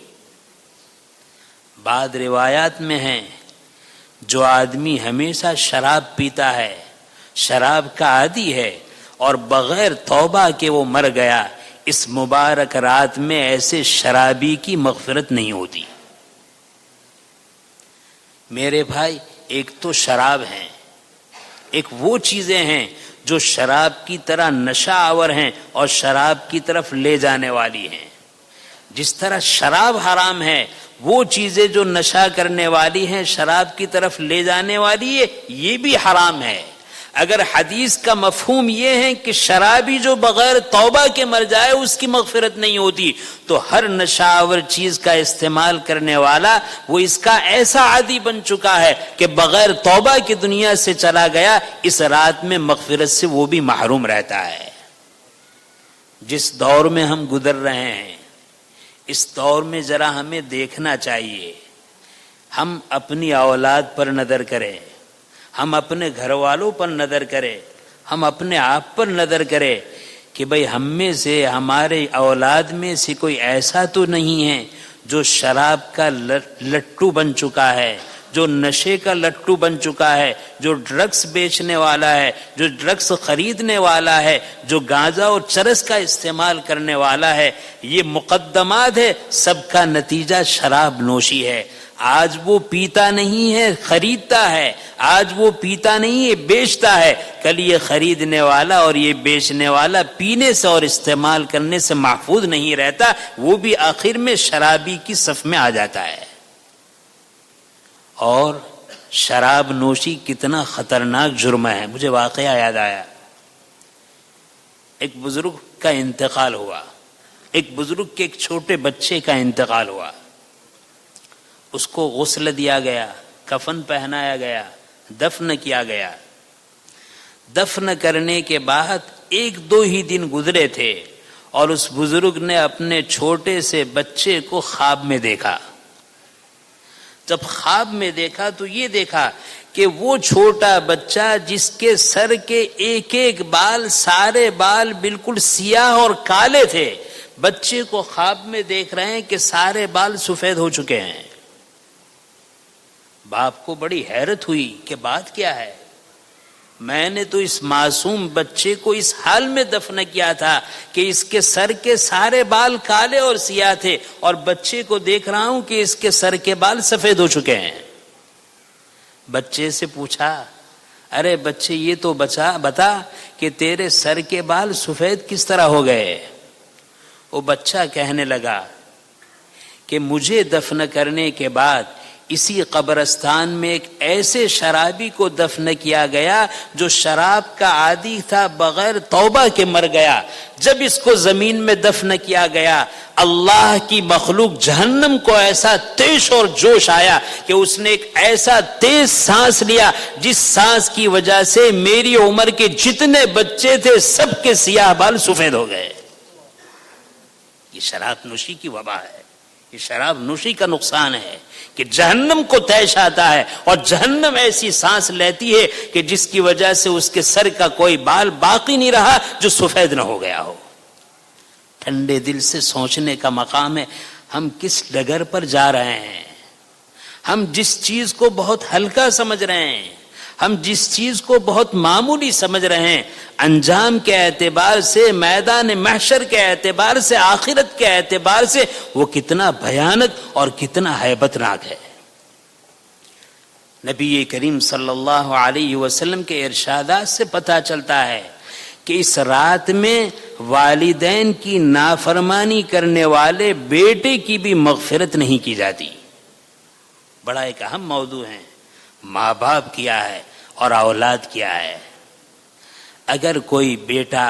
بعض روایات میں ہے جو آدمی ہمیشہ شراب پیتا ہے، شراب کا عادی ہے، اور بغیر توبہ کے وہ مر گیا، اس مبارک رات میں ایسے شرابی کی مغفرت نہیں ہوتی. میرے بھائی، ایک تو شراب ہے، ایک وہ چیزیں ہیں جو شراب کی طرح نشہ آور ہیں اور شراب کی طرف لے جانے والی ہیں. جس طرح شراب حرام ہے، وہ چیزیں جو نشہ کرنے والی ہیں، شراب کی طرف لے جانے والی ہے، یہ بھی حرام ہے. اگر حدیث کا مفہوم یہ ہے کہ شرابی جو بغیر توبہ کے مر جائے اس کی مغفرت نہیں ہوتی، تو ہر نشہ آور چیز کا استعمال کرنے والا وہ اس کا ایسا عادی بن چکا ہے کہ بغیر توبہ کی دنیا سے چلا گیا، اس رات میں مغفرت سے وہ بھی محروم رہتا ہے. جس دور میں ہم گزر رہے ہیں، اس دور میں ذرا ہمیں دیکھنا چاہیے. ہم اپنی اولاد پر نظر کریں، ہم اپنے گھر والوں پر نظر کریں، ہم اپنے آپ پر نظر کریں کہ بھئی ہم میں سے، ہمارے اولاد میں سے کوئی ایسا تو نہیں ہے جو شراب کا لٹو بن چکا ہے، جو نشے کا لٹو بن چکا ہے، جو ڈرگس بیچنے والا ہے، جو ڈرگس خریدنے والا ہے، جو گانجا اور چرس کا استعمال کرنے والا ہے، یہ مقدمات ہے، سب کا نتیجہ شراب نوشی ہے۔ آج وہ پیتا نہیں ہے، خریدتا ہے، آج وہ پیتا نہیں ہے، بیچتا ہے، کل یہ خریدنے والا اور یہ بیچنے والا پینے سے اور استعمال کرنے سے محفوظ نہیں رہتا، وہ بھی آخر میں شرابی کی صف میں آ جاتا ہے۔ اور شراب نوشی کتنا خطرناک جرم ہے، مجھے واقعہ یاد آیا۔ ایک بزرگ کا انتقال ہوا، ایک بزرگ کے ایک چھوٹے بچے کا انتقال ہوا، اس کو غسل دیا گیا، کفن پہنایا گیا، دفن کیا گیا۔ دفن کرنے کے بعد 1-2 ہی دن گزرے تھے اور اس بزرگ نے اپنے چھوٹے سے بچے کو خواب میں دیکھا۔ جب خواب میں دیکھا تو یہ دیکھا کہ وہ چھوٹا بچہ جس کے سر کے ایک ایک بال، سارے بال بالکل سیاہ اور کالے تھے، بچے کو خواب میں دیکھ رہے ہیں کہ سارے بال سفید ہو چکے ہیں۔ باپ کو بڑی حیرت ہوئی کہ بات کیا ہے، میں نے تو اس معصوم بچے کو اس حال میں دفن کیا تھا کہ اس کے سر کے سارے بال کالے اور سیاہ تھے، اور بچے کو دیکھ رہا ہوں کہ اس کے سر کے بال سفید ہو چکے ہیں۔ بچے سے پوچھا، ارے بچے یہ تو بتا کہ تیرے سر کے بال سفید کس طرح ہو گئے؟ وہ بچہ کہنے لگا کہ مجھے دفن کرنے کے بعد اسی قبرستان میں ایک ایسے شرابی کو دفن کیا گیا جو شراب کا عادی تھا، بغیر توبہ کے مر گیا۔ جب اس کو زمین میں دفن کیا گیا، اللہ کی مخلوق جہنم کو ایسا تیش اور جوش آیا کہ اس نے ایک ایسا تیز سانس لیا جس سانس کی وجہ سے میری عمر کے جتنے بچے تھے سب کے سیاہ بال سفید ہو گئے۔ یہ شراب نوشی کی وبا ہے، یہ شراب نوشی کا نقصان ہے کہ جہنم کو تیش آتا ہے، اور جہنم ایسی سانس لیتی ہے کہ جس کی وجہ سے اس کے سر کا کوئی بال باقی نہیں رہا جو سفید نہ ہو گیا ہو۔ ٹھنڈے دل سے سوچنے کا مقام ہے، ہم کس ڈگر پر جا رہے ہیں؟ ہم جس چیز کو بہت ہلکا سمجھ رہے ہیں، ہم جس چیز کو بہت معمولی سمجھ رہے ہیں، انجام کے اعتبار سے، میدان محشر کے اعتبار سے، آخرت کے اعتبار سے وہ کتنا بھیانک اور کتنا ہیبت ناک ہے۔ نبی کریم صلی اللہ علیہ وسلم کے ارشادات سے پتہ چلتا ہے کہ اس رات میں والدین کی نافرمانی کرنے والے بیٹے کی بھی مغفرت نہیں کی جاتی۔ بڑا ایک اہم موضوع ہے، ماں باپ کیا ہے اور اولاد کیا ہے۔ اگر کوئی بیٹا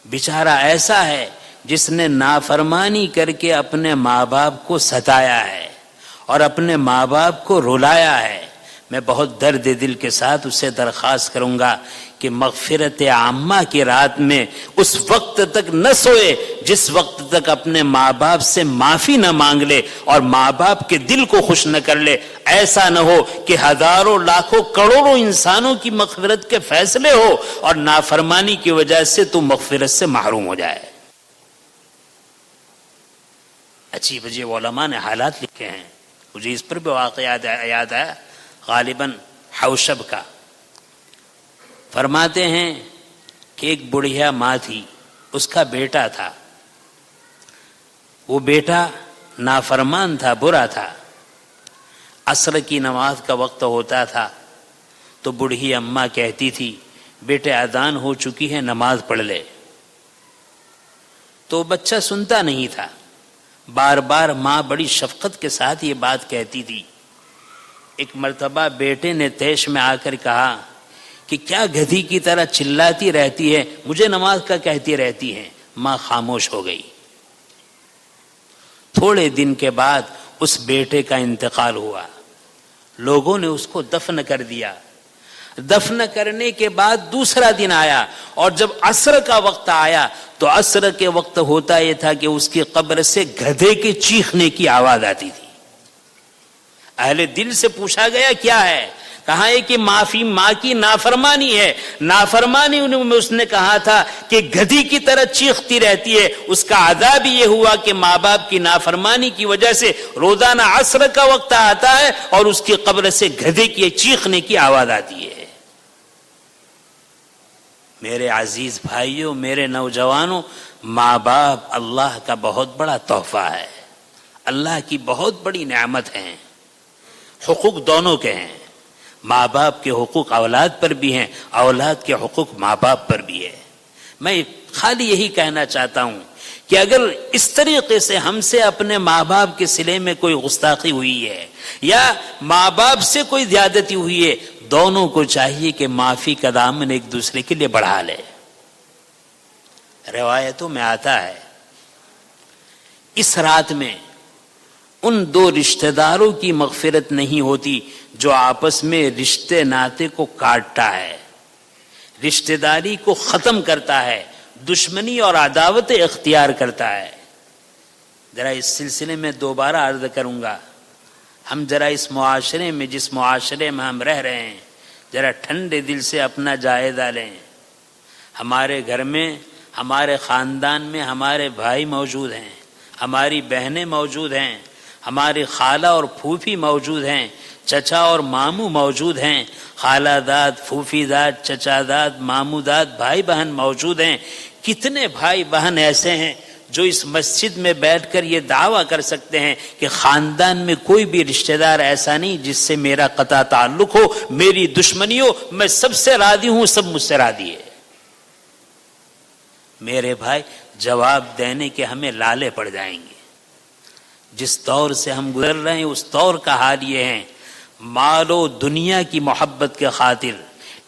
بیچارہ ایسا ہے جس نے نافرمانی کر کے اپنے ماں باپ کو ستایا ہے اور اپنے ماں باپ کو رلایا ہے، میں بہت درد دل کے ساتھ اسے درخواست کروں گا کہ مغفرت عامہ کی رات میں اس وقت تک نہ سوئے جس وقت تک اپنے ماں باپ سے معافی نہ مانگ لے اور ماں باپ کے دل کو خوش نہ کر لے۔ ایسا نہ ہو کہ ہزاروں لاکھوں کروڑوں انسانوں کی مغفرت کے فیصلے ہو اور نافرمانی کی وجہ سے تو مغفرت سے محروم ہو جائے۔ عجیب عجیب علماء نے حالات لکھے ہیں، مجھے اس پر بھی واقعہ یاد آیا، غالباً حوشب کا۔ فرماتے ہیں کہ ایک بڑھیا ماں تھی، اس کا بیٹا تھا، وہ بیٹا نافرمان تھا، برا تھا۔ عصر کی نماز کا وقت ہوتا تھا تو بوڑھی اماں کہتی تھی بیٹے اذان ہو چکی ہے، نماز پڑھ لے۔ تو بچہ سنتا نہیں تھا، بار بار ماں بڑی شفقت کے ساتھ یہ بات کہتی تھی۔ ایک مرتبہ بیٹے نے طیش میں آ کر کہا کہ کیا گدھی کی طرح چلاتی رہتی ہے، مجھے نماز کا کہتی رہتی ہے۔ ماں خاموش ہو گئی۔ تھوڑے دن کے بعد اس بیٹے کا انتقال ہوا، لوگوں نے اس کو دفن کر دیا۔ دفن کرنے کے بعد دوسرا دن آیا اور جب عصر کا وقت آیا تو عصر کے وقت ہوتا یہ تھا کہ اس کی قبر سے گدھے کے چیخنے کی آواز آتی تھی۔ اہل دل سے پوچھا گیا کیا ہے؟ کہا ہے کہ معافی ماں کی نافرمانی ہے. نافرمانی میں اس نے کہا تھا کہ گدھی کی طرح چیختی رہتی ہے. اس کا عذاب یہ ہوا کہ ماں باپ کی نافرمانی کی وجہ سے روزانہ عصر کا وقت آتا ہے اور اس کی قبر سے گدھے کی چیخنے کی آواز آتی ہے. میرے عزیز بھائیوں، میرے نوجوانوں، ماں باپ اللہ کا بہت بڑا تحفہ ہے، اللہ کی بہت بڑی نعمت ہے. حقوق دونوں کے ہیں. ماں باپ کے حقوق اولاد پر بھی ہیں، اولاد کے حقوق ماں باپ پر بھی ہے. میں خالی یہی کہنا چاہتا ہوں کہ اگر اس طریقے سے ہم سے اپنے ماں باپ کے صلے میں کوئی گستاخی ہوئی ہے یا ماں باپ سے کوئی زیادتی ہوئی ہے، دونوں کو چاہیے کہ معافی کا دامن ایک دوسرے کے لیے بڑھا لے. روایتوں میں آتا ہے اس رات میں ان دو رشتہ داروں کی مغفرت نہیں ہوتی جو آپس میں رشتے ناطے کو کاٹتا ہے، رشتہ داری کو ختم کرتا ہے، دشمنی اور عداوت اختیار کرتا ہے. ذرا اس سلسلے میں دوبارہ عرض کروں گا، ہم ذرا اس معاشرے میں، جس معاشرے میں ہم رہ رہے ہیں، ذرا ٹھنڈے دل سے اپنا جائزہ لیں. ہمارے گھر میں، ہمارے خاندان میں ہمارے بھائی موجود ہیں، ہماری بہنیں موجود ہیں، ہماری خالہ اور پھوپھی موجود ہیں، چچا اور ماموں موجود ہیں، خالہ داد، پھوپھی داد، چچا داد، ماموں داد، بھائی بہن موجود ہیں. کتنے بھائی بہن ایسے ہیں جو اس مسجد میں بیٹھ کر یہ دعویٰ کر سکتے ہیں کہ خاندان میں کوئی بھی رشتہ دار ایسا نہیں جس سے میرا قطع تعلق ہو، میری دشمنی ہو، میں سب سے راضی ہوں، سب مجھ سے راضی ہے. میرے بھائی، جواب دینے کے ہمیں لالے پڑ جائیں گے. جس دور سے ہم گزر رہے ہیں اس دور کا حال یہ ہے، مال و دنیا کی محبت کے خاطر،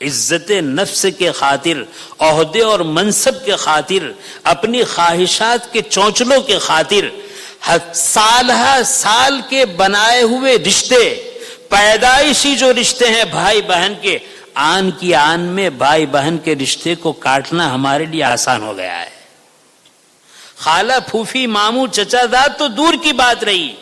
عزت نفس کے خاطر، عہدے اور منصب کے خاطر، اپنی خواہشات کے چونچلوں کے خاطر، سال کے بنائے ہوئے رشتے، پیدائشی جو رشتے ہیں بھائی بہن کے، آن کی آن میں بھائی بہن کے رشتے کو کاٹنا ہمارے لیے آسان ہو گیا ہے. خالہ، پھوپھی، ماموں، چچا داد تو دور کی بات رہی،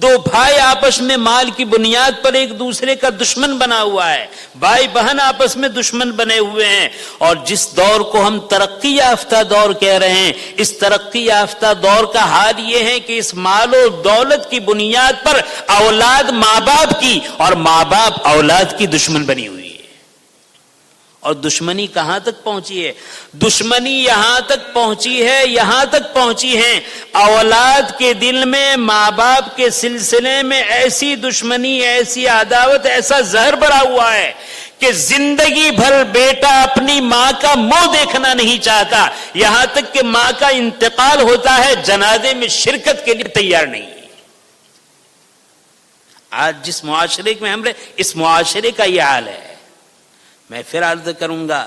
دو بھائی آپس میں مال کی بنیاد پر ایک دوسرے کا دشمن بنا ہوا ہے، بھائی بہن آپس میں دشمن بنے ہوئے ہیں. اور جس دور کو ہم ترقی یافتہ دور کہہ رہے ہیں، اس ترقی یافتہ دور کا حال یہ ہے کہ اس مال و دولت کی بنیاد پر اولاد ماں باپ کی اور ماں باپ اولاد کی دشمن بنی ہوئی ہے. اور دشمنی کہاں تک پہنچی ہے؟ دشمنی یہاں تک پہنچی ہے اولاد کے دل میں ماں باپ کے سلسلے میں ایسی دشمنی، ایسی عداوت، ایسا زہر بھرا ہوا ہے کہ زندگی بھر بیٹا اپنی ماں کا منہ دیکھنا نہیں چاہتا، یہاں تک کہ ماں کا انتقال ہوتا ہے جنازے میں شرکت کے لیے تیار نہیں. آج جس معاشرے میں ہم رہے، اس معاشرے کا یہ حال ہے. میں پھر عرض کروں گا،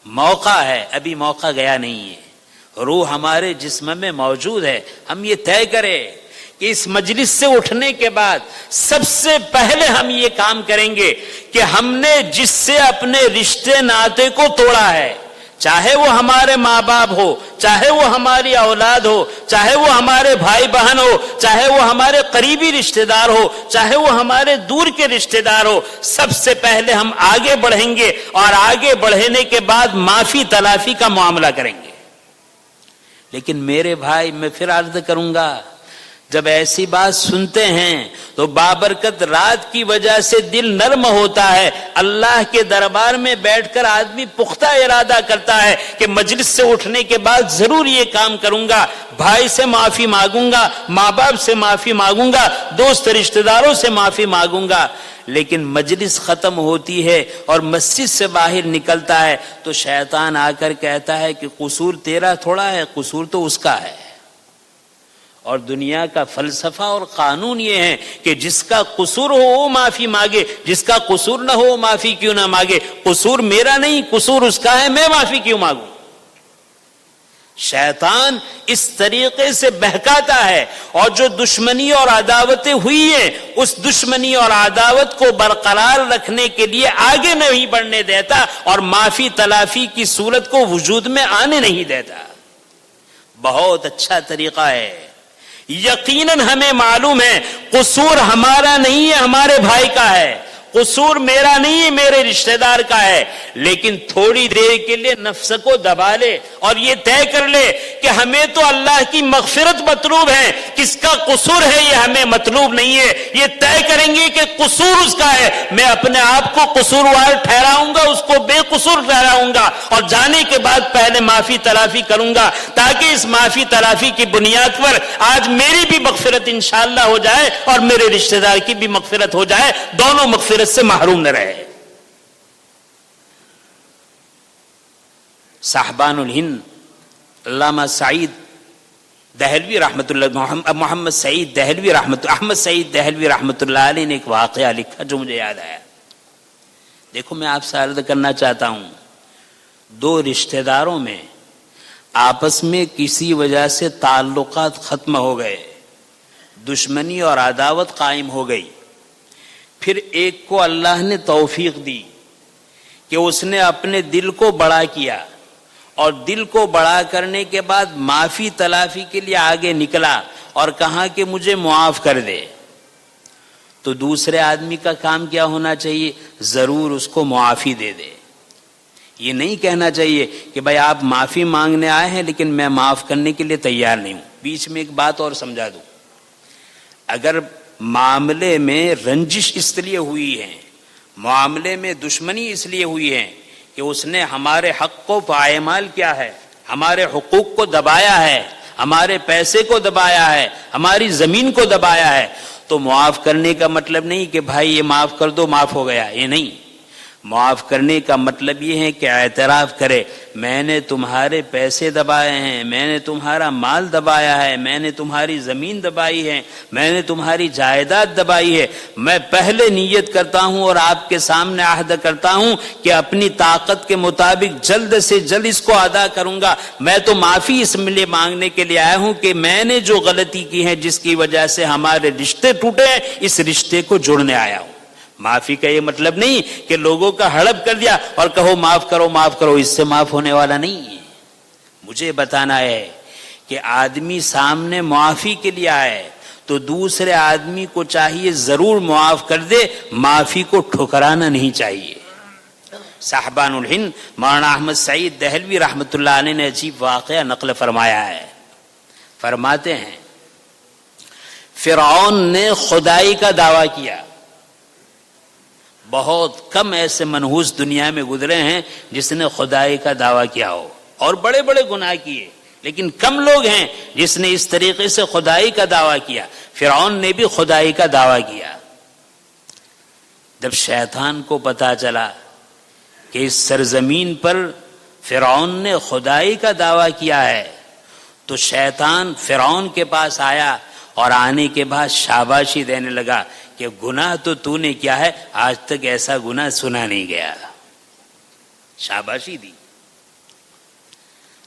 موقع ہے، ابھی موقع گیا نہیں ہے، روح ہمارے جسم میں موجود ہے. ہم یہ طے کریں کہ اس مجلس سے اٹھنے کے بعد سب سے پہلے ہم یہ کام کریں گے کہ ہم نے جس سے اپنے رشتے ناطے کو توڑا ہے، چاہے وہ ہمارے ماں باپ ہو، چاہے وہ ہماری اولاد ہو، چاہے وہ ہمارے بھائی بہن ہو، چاہے وہ ہمارے قریبی رشتہ دار ہو، چاہے وہ ہمارے دور کے رشتہ دار ہو، سب سے پہلے ہم آگے بڑھیں گے اور آگے بڑھنے کے بعد معافی تلافی کا معاملہ کریں گے. لیکن میرے بھائی، میں پھر عرض کروں گا، جب ایسی بات سنتے ہیں تو بابرکت رات کی وجہ سے دل نرم ہوتا ہے. اللہ کے دربار میں بیٹھ کر آدمی پختہ ارادہ کرتا ہے کہ مجلس سے اٹھنے کے بعد ضرور یہ کام کروں گا، بھائی سے معافی مانگوں گا، ماں باپ سے معافی مانگوں گا، دوست رشتہ داروں سے معافی مانگوں گا. لیکن مجلس ختم ہوتی ہے اور مسجد سے باہر نکلتا ہے تو شیطان آ کر کہتا ہے کہ قصور تیرا تھوڑا ہے، قصور تو اس کا ہے. اور دنیا کا فلسفہ اور قانون یہ ہے کہ جس کا قصور ہو وہ معافی مانگے، جس کا قصور نہ ہو معافی کیوں نہ مانگے. قصور میرا نہیں، قصور اس کا ہے، میں معافی کیوں مانگوں. شیطان اس طریقے سے بہکاتا ہے اور جو دشمنی اور عداوتیں ہوئی ہیں اس دشمنی اور عداوت کو برقرار رکھنے کے لیے آگے نہیں بڑھنے دیتا اور معافی تلافی کی صورت کو وجود میں آنے نہیں دیتا. بہت اچھا طریقہ ہے. یقیناً ہمیں معلوم ہے قصور ہمارا نہیں ہے، ہمارے بھائی کا ہے. قصور میرا نہیں ہے، میرے رشتہ دار کا ہے، لیکن تھوڑی دیر کے لیے نفس کو دبا لے اور یہ طے کر لے کہ ہمیں تو اللہ کی مغفرت مطلوب ہے، کس کا قصور ہے یہ ہمیں مطلوب نہیں ہے. یہ طے کریں گے کہ قصور اس کا ہے، میں اپنے آپ کو قصوروار ٹھہراؤں گا، اس کو بے قصور ٹھہراؤں گا، اور جانے کے بعد پہلے معافی تلافی کروں گا، تاکہ اس معافی تلافی کی بنیاد پر آج میری بھی مغفرت انشاءاللہ ہو جائے اور میرے رشتہ دار کی بھی مغفرت ہو جائے، دونوں مغفرت سے محروم نہ رہے. صاحبان الہند علامہ سعید دہلوی رحمۃ اللہ، محمد سعید دہلوی احمد سعید دہلوی رحمۃ اللہ علیہ نے ایک واقعہ لکھا جو مجھے یاد آیا. دیکھو میں آپ سے عرض کرنا چاہتا ہوں، دو رشتہ داروں میں آپس میں کسی وجہ سے تعلقات ختم ہو گئے، دشمنی اور عداوت قائم ہو گئی. پھر ایک کو اللہ نے توفیق دی کہ اس نے اپنے دل کو بڑا کیا، اور دل کو بڑا کرنے کے بعد معافی تلافی کے لیے آگے نکلا اور کہا کہ مجھے معاف کر دے. تو دوسرے آدمی کا کام کیا ہونا چاہیے؟ ضرور اس کو معافی دے دے. یہ نہیں کہنا چاہیے کہ بھائی آپ معافی مانگنے آئے ہیں لیکن میں معاف کرنے کے لیے تیار نہیں ہوں. بیچ میں ایک بات اور سمجھا دوں، اگر معاملے میں رنجش اس لیے ہوئی ہے، معاملے میں دشمنی اس لیے ہوئی ہے کہ اس نے ہمارے حق کو پائمال کیا ہے، ہمارے حقوق کو دبایا ہے، ہمارے پیسے کو دبایا ہے، ہماری زمین کو دبایا ہے، تو معاف کرنے کا مطلب نہیں کہ بھائی یہ معاف کر دو معاف ہو گیا. یہ نہیں. معاف کرنے کا مطلب یہ ہے کہ اعتراف کرے میں نے تمہارے پیسے دبائے ہیں، میں نے تمہارا مال دبایا ہے، میں نے تمہاری زمین دبائی ہے، میں نے تمہاری جائیداد دبائی ہے. میں پہلے نیت کرتا ہوں اور آپ کے سامنے عہد کرتا ہوں کہ اپنی طاقت کے مطابق جلد سے جلد اس کو ادا کروں گا. میں تو معافی اس لیے مانگنے کے لیے آیا ہوں کہ میں نے جو غلطی کی ہے جس کی وجہ سے ہمارے رشتے ٹوٹے ہیں، اس رشتے کو جوڑنے آیا ہوں. معافی کا یہ مطلب نہیں کہ لوگوں کا ہڑپ کر دیا اور کہو معاف کرو معاف کرو، اس سے معاف ہونے والا نہیں ہے. مجھے بتانا ہے کہ آدمی سامنے معافی کے لیے آئے تو دوسرے آدمی کو چاہیے ضرور معاف کر دے، معافی کو ٹھکرانا نہیں چاہیے. صاحبان الہند مولانا احمد سعید دہلوی رحمۃ اللہ علیہ نے عجیب واقعہ نقل فرمایا ہے. فرماتے ہیں فرعون نے خدائی کا دعویٰ کیا. بہت کم ایسے منحوس دنیا میں گزرے ہیں جس نے خدائی کا دعویٰ کیا ہو، اور بڑے بڑے گناہ کیے، لیکن کم لوگ ہیں جس نے اس طریقے سے خدائی کا دعویٰ کیا. فرعون نے بھی خدائی کا دعویٰ کیا. جب شیطان کو پتا چلا کہ اس سرزمین پر فرعون نے خدائی کا دعویٰ کیا ہے، تو شیطان فرعون کے پاس آیا اور آنے کے بعد شاباشی دینے لگا کہ گناہ تو نے کیا ہے، آج تک ایسا گناہ سنا نہیں گیا. شاباشی دی.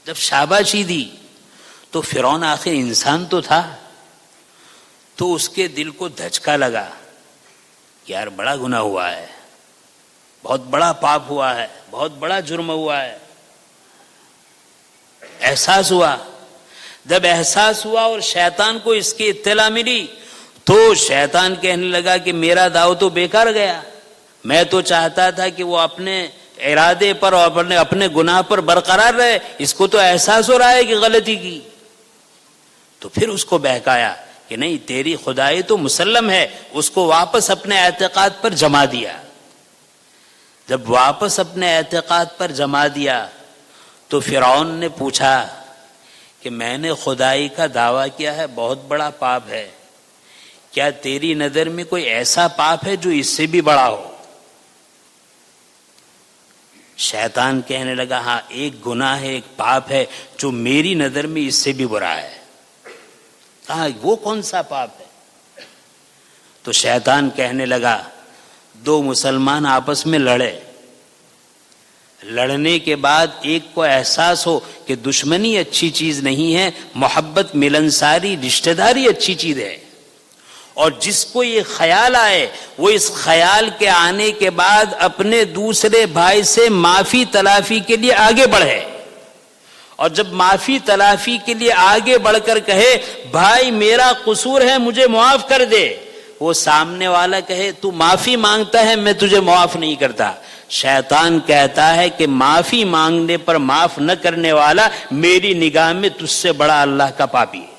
جب شاباشی دی تو فرعون آخر انسان تو تھا، تو اس کے دل کو دھچکا لگا کہ یار بڑا گناہ ہوا ہے، بہت بڑا پاپ ہوا ہے، بہت بڑا جرم ہوا ہے. احساس ہوا. جب احساس ہوا اور شیطان کو اس کی اطلاع ملی تو شیطان کہنے لگا کہ میرا داؤ تو بیکار گیا. میں تو چاہتا تھا کہ وہ اپنے ارادے پر اور اپنے گناہ پر برقرار رہے، اس کو تو احساس ہو رہا ہے کہ غلطی کی. تو پھر اس کو بہکایا کہ نہیں، تیری خدائی تو مسلم ہے. اس کو واپس اپنے اعتقاد پر جما دیا. جب واپس اپنے اعتقاد پر جما دیا تو فرعون نے پوچھا کہ میں نے خدائی کا دعویٰ کیا ہے، بہت بڑا پاپ ہے، کیا تیری نظر میں کوئی ایسا پاپ ہے جو اس سے بھی بڑا ہو؟ شیطان کہنے لگا ہاں، ایک گناہ ہے، ایک پاپ ہے جو میری نظر میں اس سے بھی برا ہے. کہا وہ کون سا پاپ ہے؟ تو شیطان کہنے لگا دو مسلمان آپس میں لڑنے کے بعد ایک کو احساس ہو کہ دشمنی اچھی چیز نہیں ہے، محبت ملنساری رشتہ داری اچھی چیز ہے، اور جس کو یہ خیال آئے وہ اس خیال کے آنے کے بعد اپنے دوسرے بھائی سے معافی تلافی کے لیے آگے بڑھے، اور جب معافی تلافی کے لیے آگے بڑھ کر کہے بھائی میرا قصور ہے مجھے معاف کر دے، وہ سامنے والا کہے تو معافی مانگتا ہے میں تجھے معاف نہیں کرتا، شیطان کہتا ہے کہ معافی مانگنے پر معاف نہ کرنے والا میری نگاہ میں تجھ سے بڑا اللہ کا پاپی ہے۔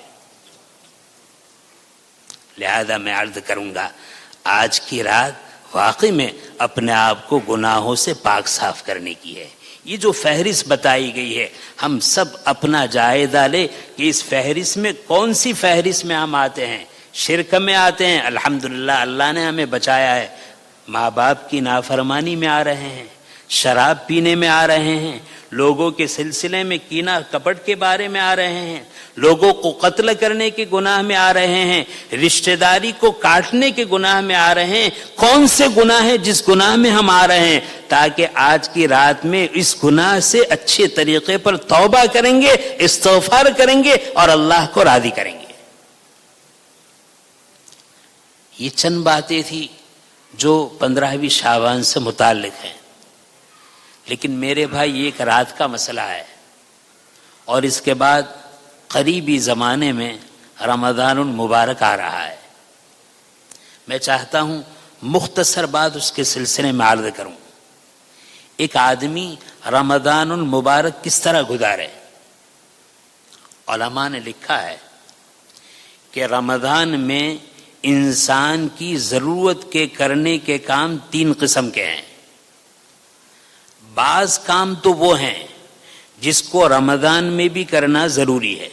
لہذا میں عرض کروں گا آج کی رات واقعی میں اپنے آپ کو گناہوں سے پاک صاف کرنے کی ہے۔ یہ جو فہرست بتائی گئی ہے ہم سب اپنا جائزہ لیں کہ اس فہرست میں کون سی فہرست میں ہم آتے ہیں۔ شرک میں آتے ہیں، الحمدللہ اللہ نے ہمیں بچایا ہے، ماں باپ کی نافرمانی میں آ رہے ہیں، شراب پینے میں آ رہے ہیں، لوگوں کے سلسلے میں کینہ کپٹ کے بارے میں آ رہے ہیں، لوگوں کو قتل کرنے کے گناہ میں آ رہے ہیں، رشتہ داری کو کاٹنے کے گناہ میں آ رہے ہیں۔ کون سے گناہ ہیں جس گناہ میں ہم آ رہے ہیں، تاکہ آج کی رات میں اس گناہ سے اچھے طریقے پر توبہ کریں گے، استغفار کریں گے اور اللہ کو راضی کریں گے۔ یہ چند باتیں تھی جو 15ویں شعبان سے متعلق ہیں، لیکن میرے بھائی یہ ایک رات کا مسئلہ ہے، اور اس کے بعد قریبی زمانے میں رمضان المبارک آ رہا ہے۔ میں چاہتا ہوں مختصر بات اس کے سلسلے میں عرض کروں۔ ایک آدمی رمضان المبارک کس طرح گزارے؟ علماء نے لکھا ہے کہ رمضان میں انسان کی ضرورت کے کرنے کے کام 3 قسم کے ہیں۔ بعض کام تو وہ ہیں جس کو رمضان میں بھی کرنا ضروری ہے،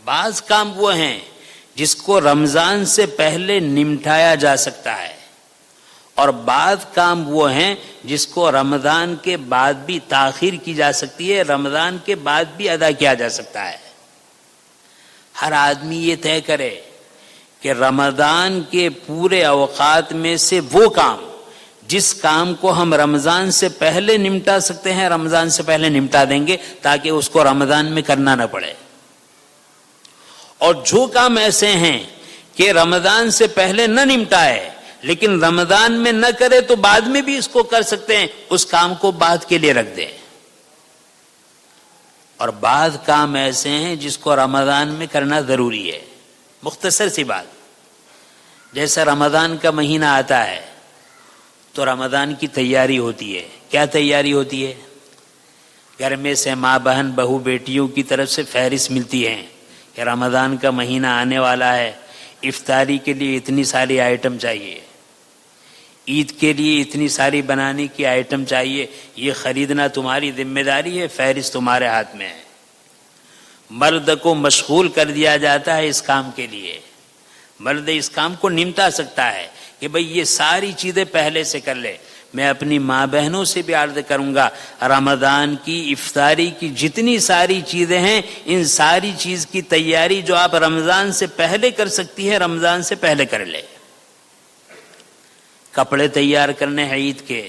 بعض کام وہ ہیں جس کو رمضان سے پہلے نمٹایا جا سکتا ہے، اور بعض کام وہ ہیں جس کو رمضان کے بعد بھی تاخیر کی جا سکتی ہے، رمضان کے بعد بھی ادا کیا جا سکتا ہے۔ ہر آدمی یہ طے کرے کہ رمضان کے پورے اوقات میں سے وہ کام جس کام کو ہم رمضان سے پہلے نمٹا سکتے ہیں رمضان سے پہلے نمٹا دیں گے، تاکہ اس کو رمضان میں کرنا نہ پڑے، اور جو کام ایسے ہیں کہ رمضان سے پہلے نہ نمٹائے لیکن رمضان میں نہ کرے تو بعد میں بھی اس کو کر سکتے ہیں، اس کام کو بعد کے لیے رکھ دیں۔ اور بعض کام ایسے ہیں جس کو رمضان میں کرنا ضروری ہے۔ مختصر سی بات، جیسے رمضان کا مہینہ آتا ہے تو رمضان کی تیاری ہوتی ہے۔ کیا تیاری ہوتی ہے؟ گھر میں سے ماں بہن بہو بیٹیوں کی طرف سے فہرست ملتی ہے کہ رمضان کا مہینہ آنے والا ہے، افطاری کے لیے اتنی ساری آئٹم چاہیے، عید کے لیے اتنی ساری بنانے کی آئٹم چاہیے، یہ خریدنا تمہاری ذمہ داری ہے، فہرست تمہارے ہاتھ میں ہے۔ مرد کو مشغول کر دیا جاتا ہے اس کام کے لیے، مرد اس کام کو نمٹا سکتا ہے کہ بھئی یہ ساری چیزیں پہلے سے کر لے۔ میں اپنی ماں بہنوں سے بھی عرض کروں گا، رمضان کی افطاری کی جتنی ساری چیزیں ہیں، ان ساری چیز کی تیاری جو آپ رمضان سے پہلے کر سکتی ہے رمضان سے پہلے کر لے۔ کپڑے تیار کرنے ہیں عید کے،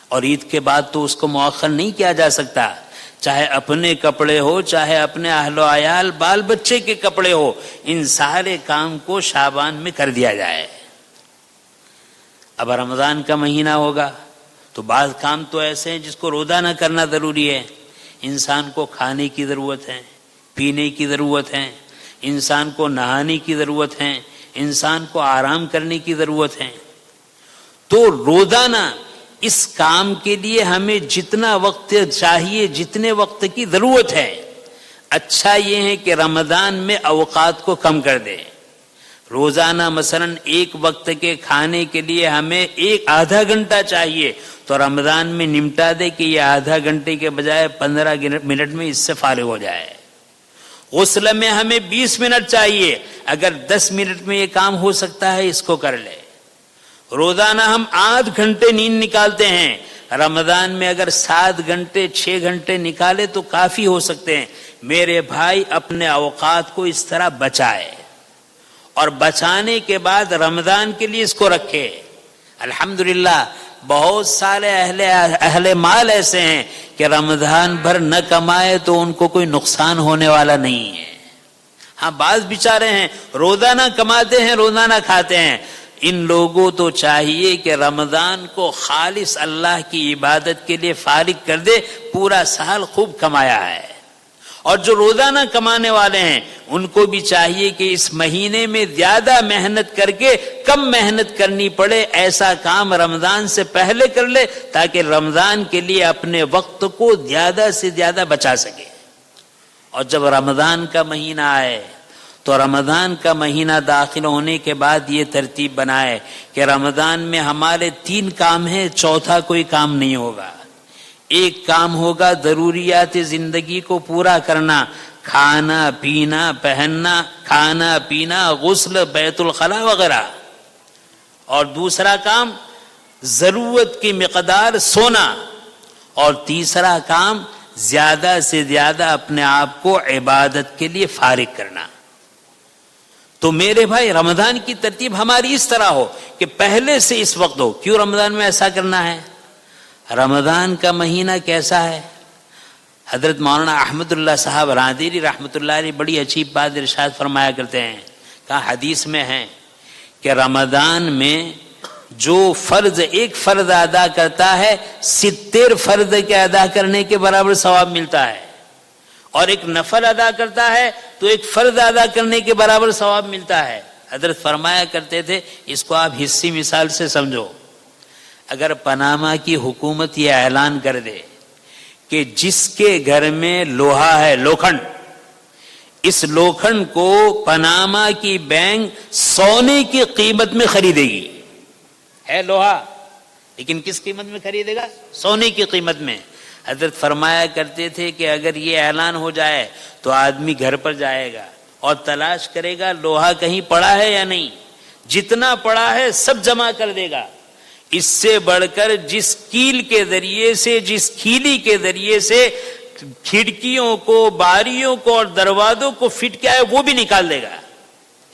اور عید کے بعد تو اس کو مؤخر نہیں کیا جا سکتا، چاہے اپنے کپڑے ہو چاہے اپنے اہل و عیال بال بچے کے کپڑے ہو، ان سارے کام کو شعبان میں کر دیا جائے۔ اب رمضان کا مہینہ ہوگا تو بعض کام تو ایسے ہیں جس کو روزانہ کرنا ضروری ہے۔ انسان کو کھانے کی ضرورت ہے، پینے کی ضرورت ہے، انسان کو نہانے کی ضرورت ہے، انسان کو آرام کرنے کی ضرورت ہے۔ تو روزانہ اس کام کے لیے ہمیں جتنا وقت چاہیے، جتنے وقت کی ضرورت ہے، اچھا یہ ہے کہ رمضان میں اوقات کو کم کر دیں۔ روزانہ مثلا 1 وقت کے کھانے کے لیے ہمیں آدھا گھنٹہ چاہیے، تو رمضان میں نمٹا دے کہ یہ آدھا گھنٹے کے بجائے 15 منٹ میں اس سے فارغ ہو جائے۔ غسل میں ہمیں 20 منٹ چاہیے، اگر 10 منٹ میں یہ کام ہو سکتا ہے اس کو کر لے۔ روزانہ ہم 8 گھنٹے نیند نکالتے ہیں، رمضان میں اگر 7 گھنٹے 6 گھنٹے نکالے تو کافی ہو سکتے ہیں۔ میرے بھائی اپنے اوقات کو اس طرح بچائے، اور بچانے کے بعد رمضان کے لیے اس کو رکھے۔ الحمدللہ بہت سارے اہل مال ایسے ہیں کہ رمضان بھر نہ کمائے تو ان کو کوئی نقصان ہونے والا نہیں ہے۔ ہاں بعض بیچارے ہیں روزانہ کماتے ہیں روزانہ کھاتے ہیں، ان لوگوں تو چاہیے کہ رمضان کو خالص اللہ کی عبادت کے لیے فارغ کر دے، پورا سال خوب کمایا ہے، اور جو روزانہ کمانے والے ہیں ان کو بھی چاہیے کہ اس مہینے میں زیادہ محنت کر کے کم محنت کرنی پڑے، ایسا کام رمضان سے پہلے کر لے تاکہ رمضان کے لیے اپنے وقت کو زیادہ سے زیادہ بچا سکے۔ اور جب رمضان کا مہینہ آئے تو رمضان کا مہینہ داخل ہونے کے بعد یہ ترتیب بنائے کہ رمضان میں ہمارے 3 کام ہیں، چوتھا کوئی کام نہیں ہوگا۔ ایک کام ہوگا ضروریات زندگی کو پورا کرنا، کھانا پینا پہننا، کھانا پینا، غسل، بیت الخلاء وغیرہ۔ اور دوسرا کام ضرورت کی مقدار سونا، اور تیسرا کام زیادہ سے زیادہ اپنے آپ کو عبادت کے لیے فارغ کرنا۔ تو میرے بھائی رمضان کی ترتیب ہماری اس طرح ہو کہ پہلے سے اس وقت ہو۔ کیوں رمضان میں ایسا کرنا ہے؟ رمضان کا مہینہ کیسا ہے؟ حضرت مولانا احمد اللہ صاحب راندیری رحمۃ اللہ علیہ بڑی اچھی بات ارشاد فرمایا کرتے ہیں، کہا حدیث میں ہے کہ رمضان میں جو فرض ایک فرض ادا کرتا ہے 70 فرض کے ادا کرنے کے برابر ثواب ملتا ہے، اور ایک نفل ادا کرتا ہے تو ایک فرض ادا کرنے کے برابر ثواب ملتا ہے۔ حضرت فرمایا کرتے تھے، اس کو آپ حصی مثال سے سمجھو، اگر پاناما کی حکومت یہ اعلان کر دے کہ جس کے گھر میں لوہا ہے، لوکھنڈ، اس لوکھنڈ کو پاناما کی بینک سونے کی قیمت میں خریدے گی، ہے لوہا لیکن کس قیمت میں خریدے گا؟ سونے کی قیمت میں۔ حضرت فرمایا کرتے تھے کہ اگر یہ اعلان ہو جائے تو آدمی گھر پر جائے گا اور تلاش کرے گا لوہا کہیں پڑا ہے یا نہیں، جتنا پڑا ہے سب جمع کر دے گا۔ اس سے بڑھ کر جس کیل کے ذریعے سے، جس کھیلی کے ذریعے سے کھڑکیوں کو، باریوں کو اور دروازوں کو فٹ کیا ہے وہ بھی نکال دے گا۔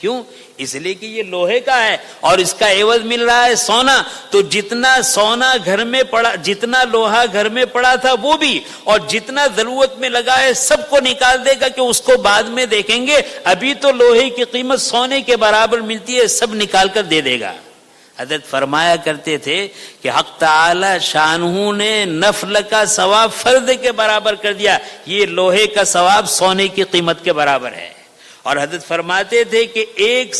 کیوں؟ اس لیے کہ یہ لوہے کا ہے اور اس کا عوض مل رہا ہے سونا، تو جتنا سونا گھر میں پڑا، جتنا لوہا گھر میں پڑا تھا وہ بھی، اور جتنا ضرورت میں لگا ہے سب کو نکال دے گا کہ اس کو بعد میں دیکھیں گے، ابھی تو لوہے کی قیمت سونے کے برابر ملتی ہے، سب نکال کر دے دے گا۔ حضرت فرمایا کرتے تھے کہ حق تعالی شانہ نے نفل کا ثواب فرض کے برابر کر دیا، یہ لوہے کا ثواب سونے کی قیمت کے برابر ہے۔ اور حضرت فرماتے تھے کہ ایک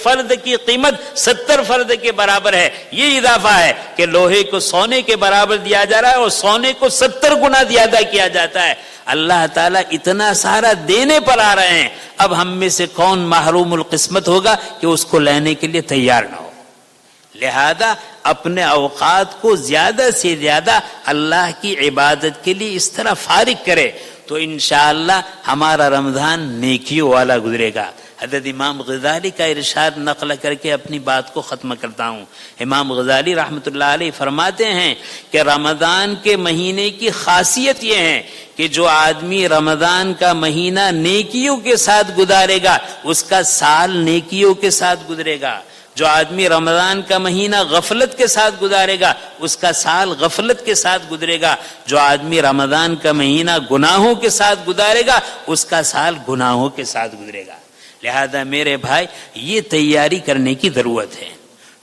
فرد کی قیمت 70 فرد کے برابر ہے۔ یہ اضافہ ہے کہ لوہے کو سونے کے برابر دیا جا رہا ہے اور سونے کو 70 گنا زیادہ کیا جاتا ہے۔ اللہ تعالیٰ اتنا سارا دینے پر آ رہے ہیں، اب ہم میں سے کون محروم القسمت ہوگا کہ اس کو لینے کے لیے تیار نہ ہو؟ لہذا اپنے اوقات کو زیادہ سے زیادہ اللہ کی عبادت کے لیے اس طرح فارغ کرے تو انشاءاللہ ہمارا رمضان نیکیوں والا گزرے گا۔ حضرت امام غزالی کا ارشاد نقل کر کے اپنی بات کو ختم کرتا ہوں۔ امام غزالی رحمۃ اللہ علیہ فرماتے ہیں کہ رمضان کے مہینے کی خاصیت یہ ہے کہ جو آدمی رمضان کا مہینہ نیکیوں کے ساتھ گزارے گا اس کا سال نیکیوں کے ساتھ گزرے گا، جو آدمی رمضان کا مہینہ غفلت کے ساتھ گزارے گا اس کا سال غفلت کے ساتھ گزرے گا، جو آدمی رمضان کا مہینہ گناہوں کے ساتھ گزارے گا اس کا سال گناہوں کے ساتھ گزرے گا۔ لہذا میرے بھائی یہ تیاری کرنے کی ضرورت ہے۔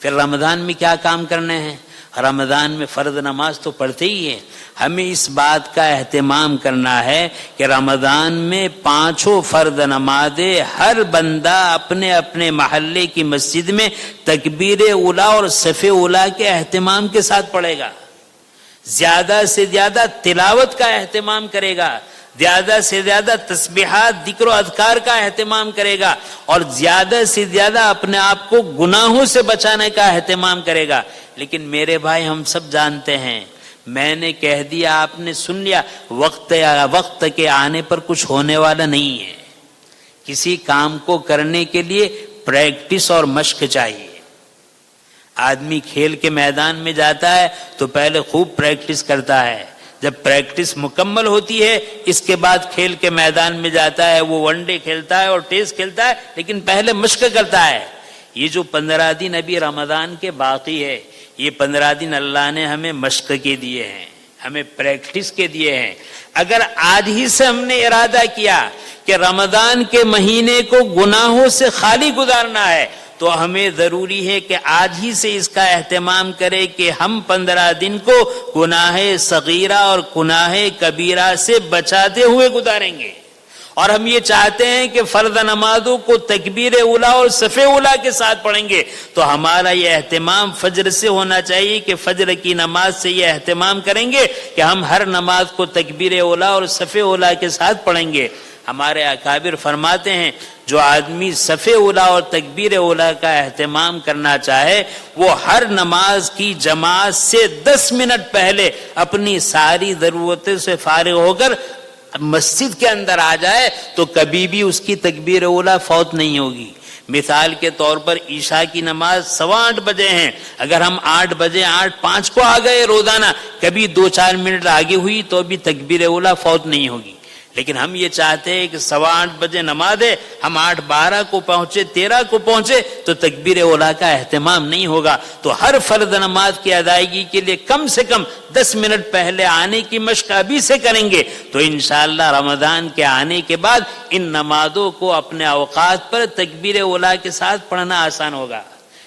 پھر رمضان میں کیا کام کرنے ہیں؟ رمضان میں فرض نماز تو پڑھتے ہی ہیں، ہمیں اس بات کا اہتمام کرنا ہے کہ رمضان میں 5 فرض نمازیں ہر بندہ اپنے اپنے محلے کی مسجد میں تکبیر اولیٰ اور صف اولیٰ کے اہتمام کے ساتھ پڑھے گا، زیادہ سے زیادہ تلاوت کا اہتمام کرے گا، زیادہ سے زیادہ تسبیحات، ذکر و اذکار کا اہتمام کرے گا، اور زیادہ سے زیادہ اپنے آپ کو گناہوں سے بچانے کا اہتمام کرے گا۔ لیکن میرے بھائی ہم سب جانتے ہیں، میں نے کہہ دیا آپ نے سن لیا، وقت کے آنے پر کچھ ہونے والا نہیں ہے۔ کسی کام کو کرنے کے لیے پریکٹس اور مشق چاہیے۔ آدمی کھیل کے میدان میں جاتا ہے تو پہلے خوب پریکٹس کرتا ہے، جب پریکٹس مکمل ہوتی ہے اس کے بعد کھیل کے میدان میں جاتا ہے، وہ ون ڈے کھیلتا ہے اور ٹیسٹ کھیلتا ہے، لیکن پہلے مشق کرتا ہے۔ یہ جو 15 دن ابھی رمضان کے باقی ہے، یہ 15 دن اللہ نے ہمیں مشق کے دیے ہیں، ہمیں پریکٹس کے دیے ہیں۔ اگر آج ہی سے ہم نے ارادہ کیا کہ رمضان کے مہینے کو گناہوں سے خالی گزارنا ہے تو ہمیں ضروری ہے کہ آج ہی سے اس کا اہتمام کرے کہ ہم 15 دن کو گناہ صغیرہ اور گناہ کبیرہ سے بچاتے ہوئے گزاریں گے. اور ہم یہ چاہتے ہیں کہ فرض نمازوں کو تکبیر اولا اور صف اولا کے ساتھ پڑھیں گے. تو ہمارا یہ اہتمام فجر سے ہونا چاہیے کہ فجر کی نماز سے یہ اہتمام کریں گے کہ ہم ہر نماز کو تکبیر اولا اور صف اولا کے ساتھ پڑھیں گے. ہمارے اکابر فرماتے ہیں جو آدمی صف اولا اور تکبیر اولا کا اہتمام کرنا چاہے وہ ہر نماز کی جماعت سے 10 منٹ پہلے اپنی ساری ضرورتوں سے فارغ ہو کر مسجد کے اندر آ جائے تو کبھی بھی اس کی تکبیر اولا فوت نہیں ہوگی. مثال کے طور پر عشاء کی نماز 8:15 بجے ہیں، اگر ہم 8 بجے 8:05 کو آ گئے روزانہ، کبھی 2-4 منٹ آگے ہوئی تو بھی تکبیر اولا فوت نہیں ہوگی. لیکن ہم یہ چاہتے ہیں کہ 8:15 بجے نماز ہے، ہم 8:12 کو پہنچے 13 کو پہنچے تو تکبیر اولا کا اہتمام نہیں ہوگا. تو ہر فرض نماز کی ادائیگی کے لیے کم سے کم 10 منٹ پہلے آنے کی مشق ابھی سے کریں گے تو انشاءاللہ رمضان کے آنے کے بعد ان نمازوں کو اپنے اوقات پر تکبیر اولا کے ساتھ پڑھنا آسان ہوگا.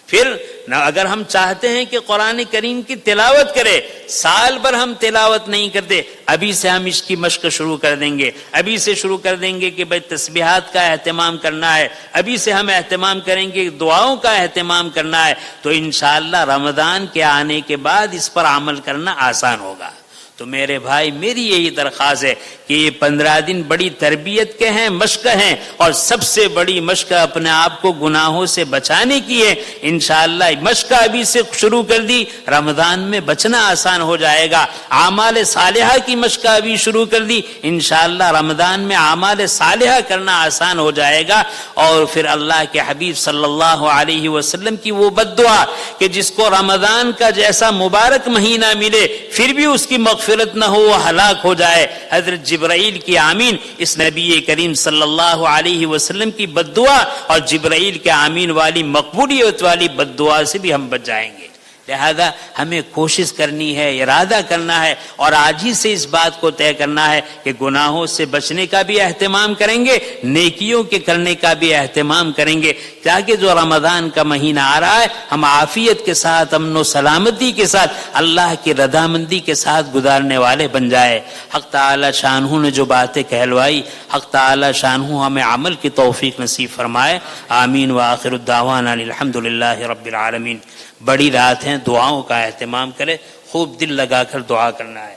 پھر اگر ہم چاہتے ہیں کہ قرآن کریم کی تلاوت کرے، سال بھر ہم تلاوت نہیں کرتے، ابھی سے ہم اس کی مشق شروع کر دیں گے. ابھی سے شروع کر دیں گے کہ بھائی تسبیحات کا اہتمام کرنا ہے، ابھی سے ہم اہتمام کریں گے دعاؤں کا اہتمام کرنا ہے تو انشاءاللہ رمضان کے آنے کے بعد اس پر عمل کرنا آسان ہوگا. تو میرے بھائی میری یہی درخواست ہے کہ یہ 15 دن بڑی تربیت کے ہیں، مشق ہیں، اور سب سے بڑی مشق اپنے آپ کو گناہوں سے بچانے کی ہے. انشاءاللہ مشق ابھی سے شروع کر دی، رمضان میں بچنا آسان ہو جائے گا. اعمال صالحہ کی مشق ابھی شروع کر دی، انشاءاللہ رمضان میں اعمال صالحہ کرنا آسان ہو جائے گا. اور پھر اللہ کے حبیب صلی اللہ علیہ وسلم کی وہ بد دعا کہ جس کو رمضان کا جیسا مبارک مہینہ ملے پھر بھی اس کی مغفرت نہ ہو، وہ ہلاک ہو جائے، حضرت جبرائیل کی آمین، اس نبی کریم صلی اللہ علیہ وسلم کی بد دعا اور جبرائیل کے آمین والی مقبولیت والی بد دعا سے بھی ہم بچ جائیں گے. لہذا ہمیں کوشش کرنی ہے، ارادہ کرنا ہے اور آج ہی سے اس بات کو طے کرنا ہے کہ گناہوں سے بچنے کا بھی اہتمام کریں گے، نیکیوں کے کرنے کا بھی اہتمام کریں گے تاکہ جو رمضان کا مہینہ آ رہا ہے ہم عافیت کے ساتھ، امن و سلامتی کے ساتھ، اللہ کی رضامندی کے ساتھ گزارنے والے بن جائے. حق تعالی شانہ نے جو باتیں کہلوائی، حق تعالی شانہ ہمیں عمل کی توفیق نصیب فرمائے. آمین وآخر الدعوانا الحمدللہ رب العالمین. بڑی رات ہیں، دعاؤں کا اہتمام کرے، خوب دل لگا کر دعا کرنا ہے.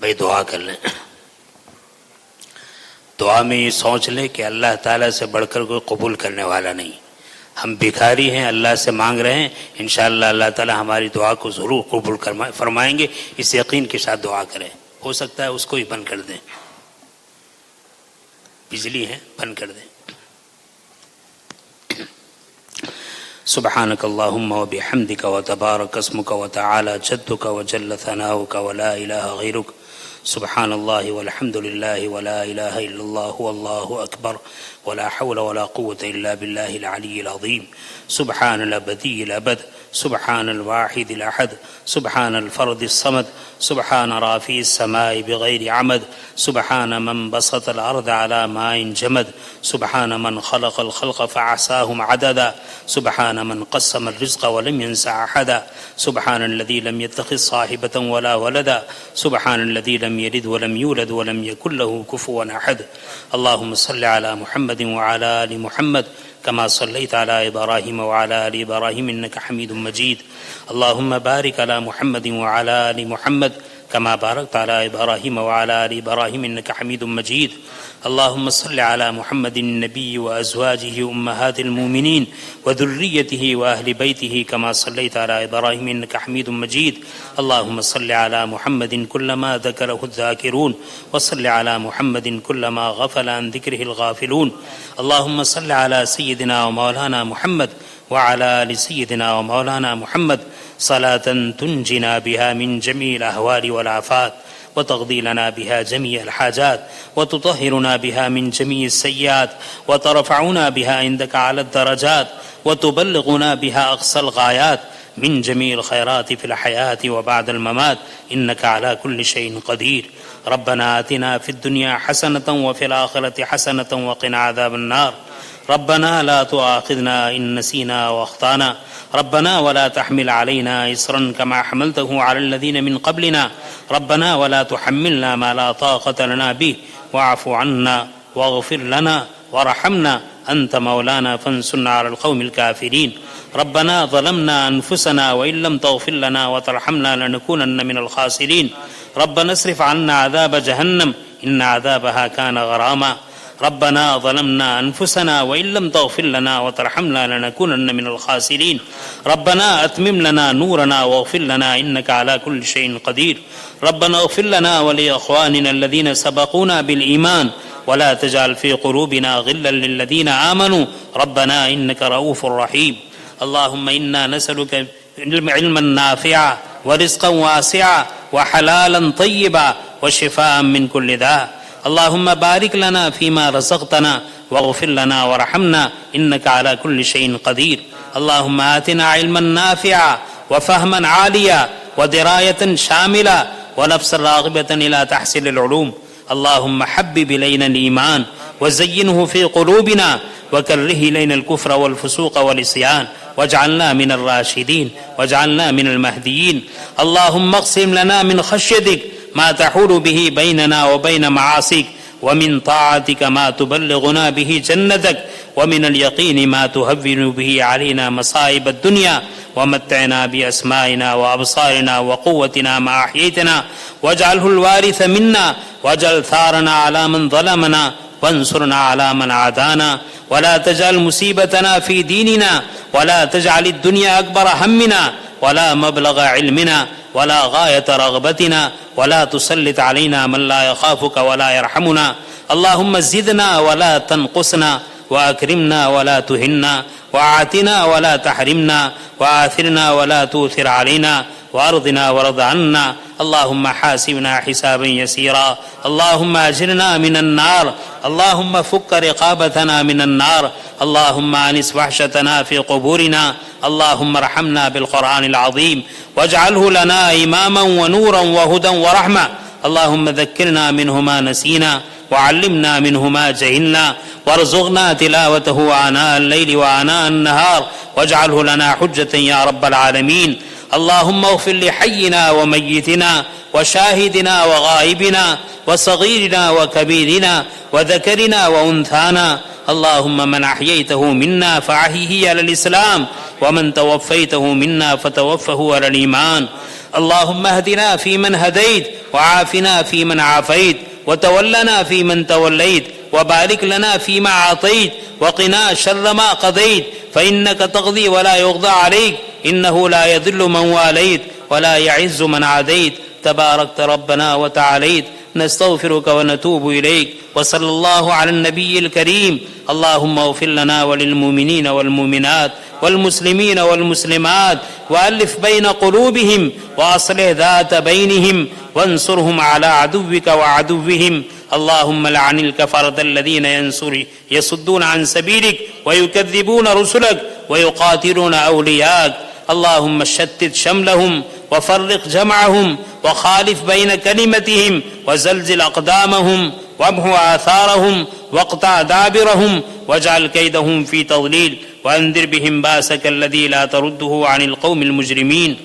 بھائی دعا کر لیں. دعا میں یہ سوچ لے کہ اللہ تعالیٰ سے بڑھ کر کوئی قبول کرنے والا نہیں. ہم بھکاری ہیں, اللہ سے مانگ رہے ہیں, انشاءاللہ اللہ تعالیٰ ہماری دعا کو ضرور قبول فرمائیں گے. اس یقین کے ساتھ دعا کریں. ہو سکتا ہے اس کو ہی بند کر دیں, بجلی ہے بند کر دیں. سبحانك اللهم وبحمدك وتبارك اسمك وتعالى جدك وجل ثناؤك ولا إله غيرك. سبحان الله والحمد لله ولا إله إلا الله والله أكبر ولا حول ولا قوة إلا بالله العلي العظيم. سبحان الأبدي الأبد, سبحان الواحد الأحد, سبحان الفرد الصمد, سبحان رافع السماء بغير عمد, سبحان من بسط الأرض على ماء جمد, سبحان من خلق الخلق فعساهم عددا, سبحان من قسم الرزق ولم ينس أحدا, سبحان الذي لم يتخذ صاحبة ولا ولدا, سبحان الذي لم يلد ولم يولد ولم يكن له كفوا أحد. اللهم صل على محمد وعلى آل محمد كما صليت على إبراهيم وعلى آل إبراهيم إنك حميد مجيد. اللهم بارك على محمد وعلى آل محمد كما باركت على إبراهيم وعلى آل إبراهيم إنك حميد مجيد. اللهم صل على محمد النبي وأزواجه أمهات المؤمنين وذريته وأهل بيته كما صليت على إبراهيم إنك حميد مجيد. اللهم صل على محمد كلما ذكره الذاكرون وصل على محمد كلما غفل عن ذكره الغافلون. اللهم صل على سيدنا ومولانا محمد وعلى آل سيدنا ومولانا محمد صلاة تنجنا بها من جميع الأهوال والآفات وتقضي لنا بها جميع الحاجات وتطهرنا بها من جميع السيئات وترفعنا بها عندك على الدرجات وتبلغنا بها أقصى الغايات من جميع الخيرات في الحياة وبعد الممات إنك على كل شيء قدير. ربنا آتنا في الدنيا حسنة وفي الآخرة حسنة وقنا عذاب النار. ربنا لا تؤاخذنا إن نسينا وأخطأنا. ربنا ولا تحمل علينا إصرا كما حملته على الذين من قبلنا. ربنا ولا تحملنا ما لا طاقة لنا به واعف عنا واغفر لنا وارحمنا أنت مولانا فانصرنا على القوم الكافرين. ربنا ظلمنا أنفسنا وإن لم تغفر لنا وترحمنا لنكونن من الخاسرين. ربنا اصرف عنا عذاب جهنم إن عذابها كان غراما. ربنا ظلمنا أنفسنا وإن لم تغفر لنا وترحمنا لنكونن من الخاسرين. ربنا أتمم لنا نورنا واغفر لنا إنك على كل شيء قدير. ربنا اغفر لنا ولإخواننا الذين سبقونا بالإيمان ولا تجعل في قلوبنا غلا للذين آمنوا ربنا إنك رؤوف رحيم. اللهم إنا نسألك علما نافعا ورزقا واسعا وحلالا طيبا وشفاء من كل داء. اللهم بارك لنا فيما رزقتنا واغفر لنا وارحمنا إنك على كل شيء قدير. اللهم آتنا علما نافعا وفهما عاليا ودراية شاملة ونفسا راغبة إلى تحصيل العلوم. اللهم حبب إلينا الإيمان وزينه في قلوبنا وكره إلينا الكفر والفسوق والعصيان واجعلنا من الراشدين واجعلنا من المهديين. اللهم اقسم لنا من خشيتك ما تحول به بيننا وبين معاصيك ومن طاعتك ما تبلغنا به جنتك ومن اليقين ما تهون به علينا مصائب الدنيا ومتعنا بأسمائنا وأبصارنا وقوتنا ما أحييتنا واجعله الوارث منا واجعل ثارنا على من ظلمنا وانصرنا على من عادانا ولا تجعل مصيبتنا في ديننا ولا تجعل الدنيا أكبر همنا ولا مبلغ علمنا ولا غاية رغبتنا ولا تسلط علينا من لا يخافك ولا يرحمنا. اللهم زدنا ولا تنقصنا وأكرمنا ولا تهنا وأعطنا ولا تحرمنا وآثرنا ولا تؤثر علينا وأرضنا ورض عنا. اللهم حاسبنا حسابا يسيرا. اللهم أجرنا من النار. اللهم فك رقابتنا من النار. اللهم أنس وحشتنا في قبورنا. اللهم ارحمنا بالقرآن العظيم واجعله لنا إماما ونورا وهدى ورحمة. اللهم ذكرنا منه ما نسينا وعلمنا منه ما جهلنا وارزقنا تلاوته آناء الليل وآناء النهار واجعله لنا حجة يا رب العالمين. اللهم اغفر لحينا وميتنا وشاهدنا وغائبنا وصغيرنا وكبيرنا وذكرنا وأنثانا. اللهم من أحييته منا فأحيه على الإسلام ومن توفيته منا فتوفه على الإيمان. اللهم اهدنا فيمن هديت وعافنا فيمن عافيت وتولنا فيمن توليت وبارك لنا فيما أعطيت وقنا شر ما قضيت فإنك تقضي ولا يقضى عليك إنه لا يذل من واليت ولا يعز من عاديت تباركت ربنا وتعاليت نستغفرك ونتوب إليك وصلى الله على النبي الكريم اللهم اغفر لنا وللمؤمنين والمؤمنات والمسلمين والمسلمات وألف بين قلوبهم وأصلح ذات بينهم وانصرهم على عدوك وعدوهم اللهم لعن الكفرة الذين يصدون عن سبيلك ويكذبون رسلك ويقاتلون أولياءك اللهم شتت شملهم وفرق جمعهم وخالف بين كلمتهم وزلزل أقدامهم وامحو آثارهم واقطع دابرهم واجعل كيدهم في تضليل وأنذر بهم باسك الذي لا ترده عن القوم المجرمين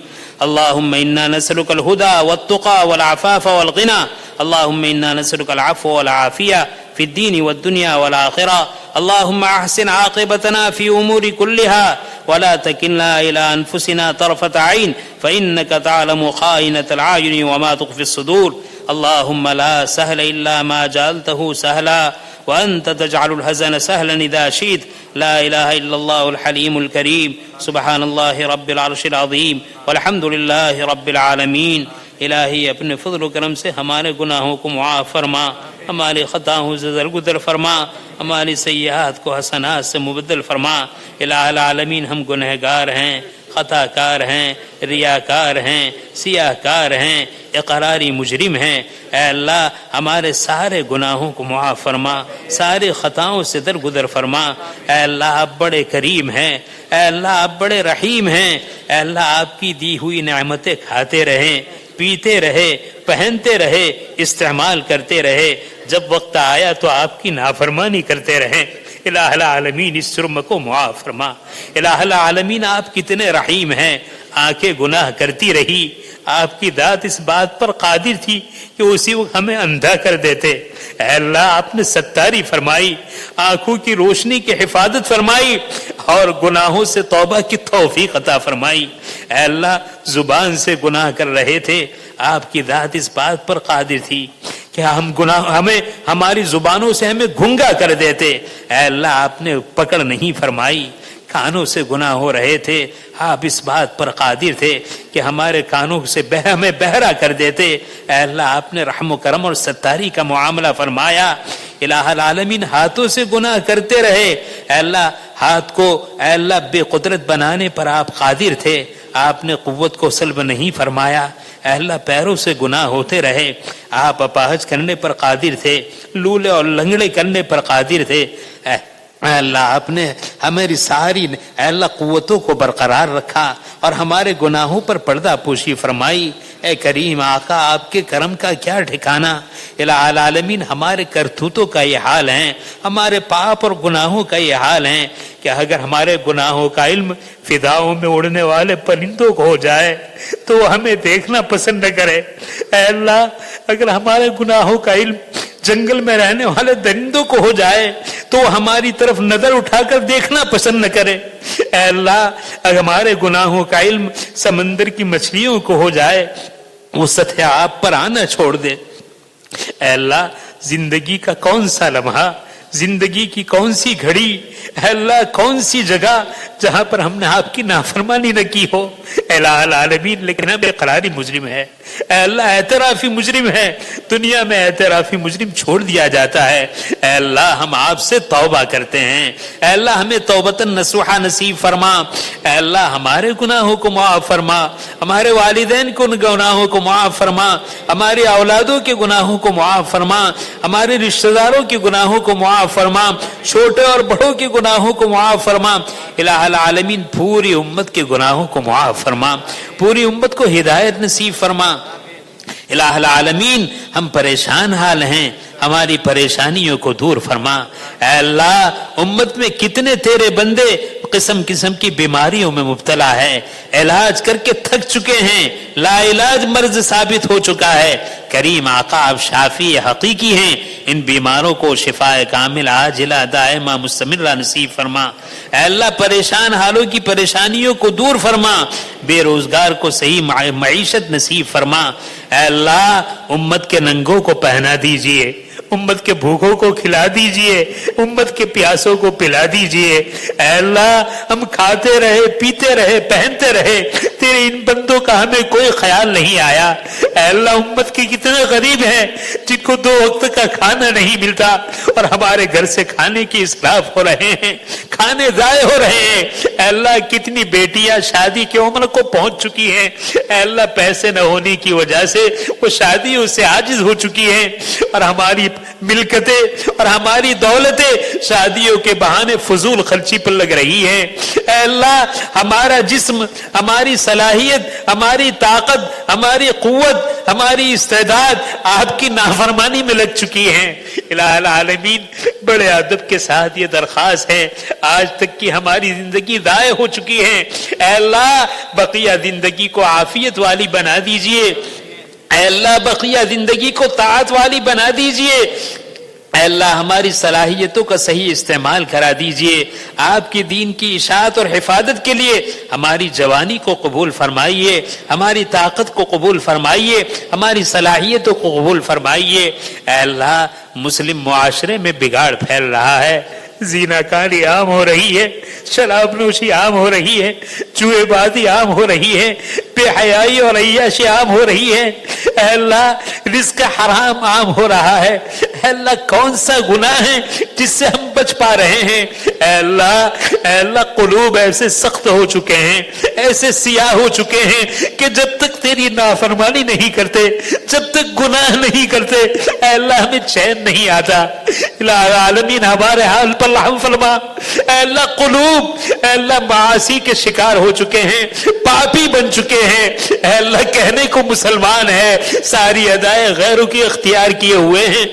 اللهم إنا نسألك الهدى والتقى والعفاف والغنى اللهم إنا نسألك العفو والعافية في الدين والدنيا والآخرة اللهم أحسن عاقبتنا في أمور كلها ولا تكلنا إلى أنفسنا طرفة عين فإنك تعلم خائنة الأعين وما تخفي الصدور اللهم لا سهل إلا ما جعلته سهلا وأنت تجعل الحزن سهلا إذا شئت لا إله إلا الله الحليم الكريم سبحان الله رب العرش العظيم والحمد لله رب العالمین. الہی اپنے فضل و کرم سے ہمارے گناہوں کو معاف فرما، ہماری خطاؤں سے درگزر فرما، ہماری سیئات کو حسنات سے مبدل فرما. الہ العالمین ہم گنہگار ہیں، خطا کار ہیں، ریاکار ہیں، سیاہ کار ہیں، اقراری مجرم ہیں. اے اللہ ہمارے سارے گناہوں کو معاف فرما، سارے خطاؤں سے درگزر فرما. اے اللہ آپ بڑے کریم ہیں، اے اللہ آپ بڑے رحیم ہیں. اے اللہ آپ کی دی ہوئی نعمتیں کھاتے رہیں، پیتے رہے، پہنتے رہے، استعمال کرتے رہے. جب وقت آیا تو آپ کی نافرمانی کرتے رہیں. الہ العالمین اس جرم کو معاف فرما. الہ العالمین آپ کتنے رحیم ہیں. آنکھیں گناہ کرتی رہی، آپ کی ذات اس بات پر قادر تھی کہ اسی وقت ہمیں اندھا کر دیتے. اے اللہ آپ نے ستاری فرمائی، آنکھوں کی روشنی کی حفاظت فرمائی اور گناہوں سے توبہ کی توفیق عطا فرمائی. اے اللہ زبان سے گناہ کر رہے تھے، آپ کی ذات اس بات پر قادر تھی کہ ہمیں ہماری زبانوں سے ہمیں گھنگا کر دیتے. اے اللہ آپ نے پکڑ نہیں فرمائی. کانوں سے گناہ ہو رہے تھے، آپ اس بات پر قادر تھے کہ ہمارے کانوں سے ہمیں بہرا کر دیتے. اے اللہ آپ نے رحم و کرم اور ستاری کا معاملہ فرمایا. الہ العالمین ہاتھوں سے گناہ کرتے رہے. اے اللہ ہاتھ کو اے اللہ بے قدرت بنانے پر آپ قادر تھے، آپ نے قوت کو سلب نہیں فرمایا. اے اللہ پیروں سے گناہ ہوتے رہے، آپ اپاہج کرنے پر قادر تھے، لولے اور لنگڑے کرنے پر قادر تھے. اے اللہ آپ نے ہماری ساری اے اللہ قوتوں کو برقرار رکھا اور ہمارے گناہوں پر پردہ پوشی فرمائی. اے کریم آقا آپ کے کرم کا کیا ٹھکانہ. الہ العالمین ہمارے کرتوتوں کا یہ حال ہے، ہمارے پاپ اور گناہوں کا یہ حال ہے کہ اگر ہمارے گناہوں کا علم فضاؤں میں اڑنے والے پرندوں کو ہو جائے تو وہ ہمیں دیکھنا پسند نہ کرے. اے اللہ اگر ہمارے گناہوں کا علم جنگل میں رہنے والے درندوں کو ہو جائے تو وہ ہماری طرف نظر اٹھا کر دیکھنا پسند نہ کرے. اے اللہ اگر ہمارے گناہوں کا علم سمندر کی مچھلیوں کو ہو جائے وہ سطح آپ پر آنا چھوڑ دے. اے اللہ زندگی کا کون سا لمحہ، زندگی کی کون سی گھڑی، اے اللہ کون سی جگہ جہاں پر ہم نے آپ کی نافرمانی نہ کی ہو. الہ العالمین لیکن اب اقراری مجرم ہے. اے اللہ اعترافی مجرم ہے. دنیا میں اعترافی مجرم چھوڑ دیا جاتا ہے. اے اللہ ہم آپ سے توبہ کرتے ہیں. اے اللہ ہمیں توبۃ نصوحہ نصیب فرما. اے اللہ ہمارے گناہوں کو معاف فرما، ہمارے والدین کو گناہوں کو معاف فرما، ہماری اولادوں کے گناہوں کو معاف فرما، ہمارے رشتہ داروں کے گناہوں کو معاف فرما، چھوٹے اور بڑوں کے گناہوں کو معاف فرما. الہ العالمین پوری امت کے گناہوں کو معاف فرما، پوری امت کو ہدایت نصیب فرما. الہ العالمین ہم پریشان حال ہیں، ہماری پریشانیوں کو دور فرما. اے اللہ امت میں کتنے تیرے بندے قسم قسم کی بیماریوں میں مبتلا ہے، علاج کر کے تھک چکے ہیں، لا علاج مرض ثابت ہو چکا ہے. کریم آقا آپ شافی حقیقی ہیں، ان بیماروں کو شفاء کامل عاجلہ دائمہ مستمرہ نصیب فرما. اے اللہ پریشان حالوں کی پریشانیوں کو دور فرما، بے روزگار کو صحیح معیشت نصیب فرما. اے اللہ امت کے ننگوں کو پہنا دیجئے، امت کے بھوکوں کو کھلا دیجئے، امت کے پیاسوں کو پلا دیجئے۔ اے اللہ ہم کھاتے رہے، پیتے رہے، پہنتے رہے، تیرے ان بندوں کا ہمیں کوئی خیال نہیں آیا۔ اے اللہ امت کے کتنے غریب ہیں جن کو 2 وقت کا کھانا نہیں ملتا اور ہمارے گھر سے کھانے کی اسراف ہو رہے ہیں، کھانے ضائع ہو رہے ہیں۔ اے اللہ کتنی بیٹیاں شادی کی عمر کو پہنچ چکی ہیں، اے اللہ پیسے نہ ہونے کی وجہ سے وہ شادیوں سے عاجز ہو چکی ہیں، اور ہماری ملکتیں اور ہماری دولتیں شادیوں کے بہانے فضول خرچی پر لگ رہی ہیں۔ اے اللہ ہمارا جسم، ہماری صلاحیت، ہماری طاقت، ہماری قوت، ہماری استعداد آپ کی نافرمانی میں لگ چکی ہیں۔ الہ العالمین بڑے ادب کے ساتھ یہ درخواست ہے، آج تک کی ہماری زندگی ضائع ہو چکی ہے، اے اللہ بقیہ زندگی کو عافیت والی بنا دیجئے، اے اللہ بقیہ زندگی کو طاعت والی بنا دیجئے، اے اللہ ہماری صلاحیتوں کا صحیح استعمال کرا دیجئے، آپ کی دین کی اشاعت اور حفاظت کے لیے ہماری جوانی کو قبول فرمائیے، ہماری طاقت کو قبول فرمائیے، ہماری صلاحیتوں کو قبول فرمائیے۔ اے اللہ مسلم معاشرے میں بگاڑ پھیل رہا ہے، زنا کاری عام ہو رہی ہے، شراب نوشی عام ہو رہی ہے، جوئے بازی عام ہو رہی ہے، بے حیائی اور عیاشی عام ہو رہی ہے۔ اے اللہ رزق حرام عام ہو رہا ہے، اے اللہ کون سا گناہ ہے جس سے ہم بچ پا رہے ہیں؟ اے اللہ قلوب ایسے سخت ہو چکے ہیں، ایسے سیاہ ہو چکے ہیں کہ جب تک تیری نافرمانی نہیں کرتے، جب تک گناہ نہیں کرتے، اے اللہ ہمیں چین نہیں آتا۔ الہ العالمین ہمارے حال پر رحم فرما۔ اے اللہ قلوب اے اللہ معاصی کے شکار ہو چکے ہیں، پاپی بن چکے ہیں، اے اللہ کہنے کو مسلمان ہے، ساری ادائیں غیروں کی اختیار کیے ہوئے ہیں۔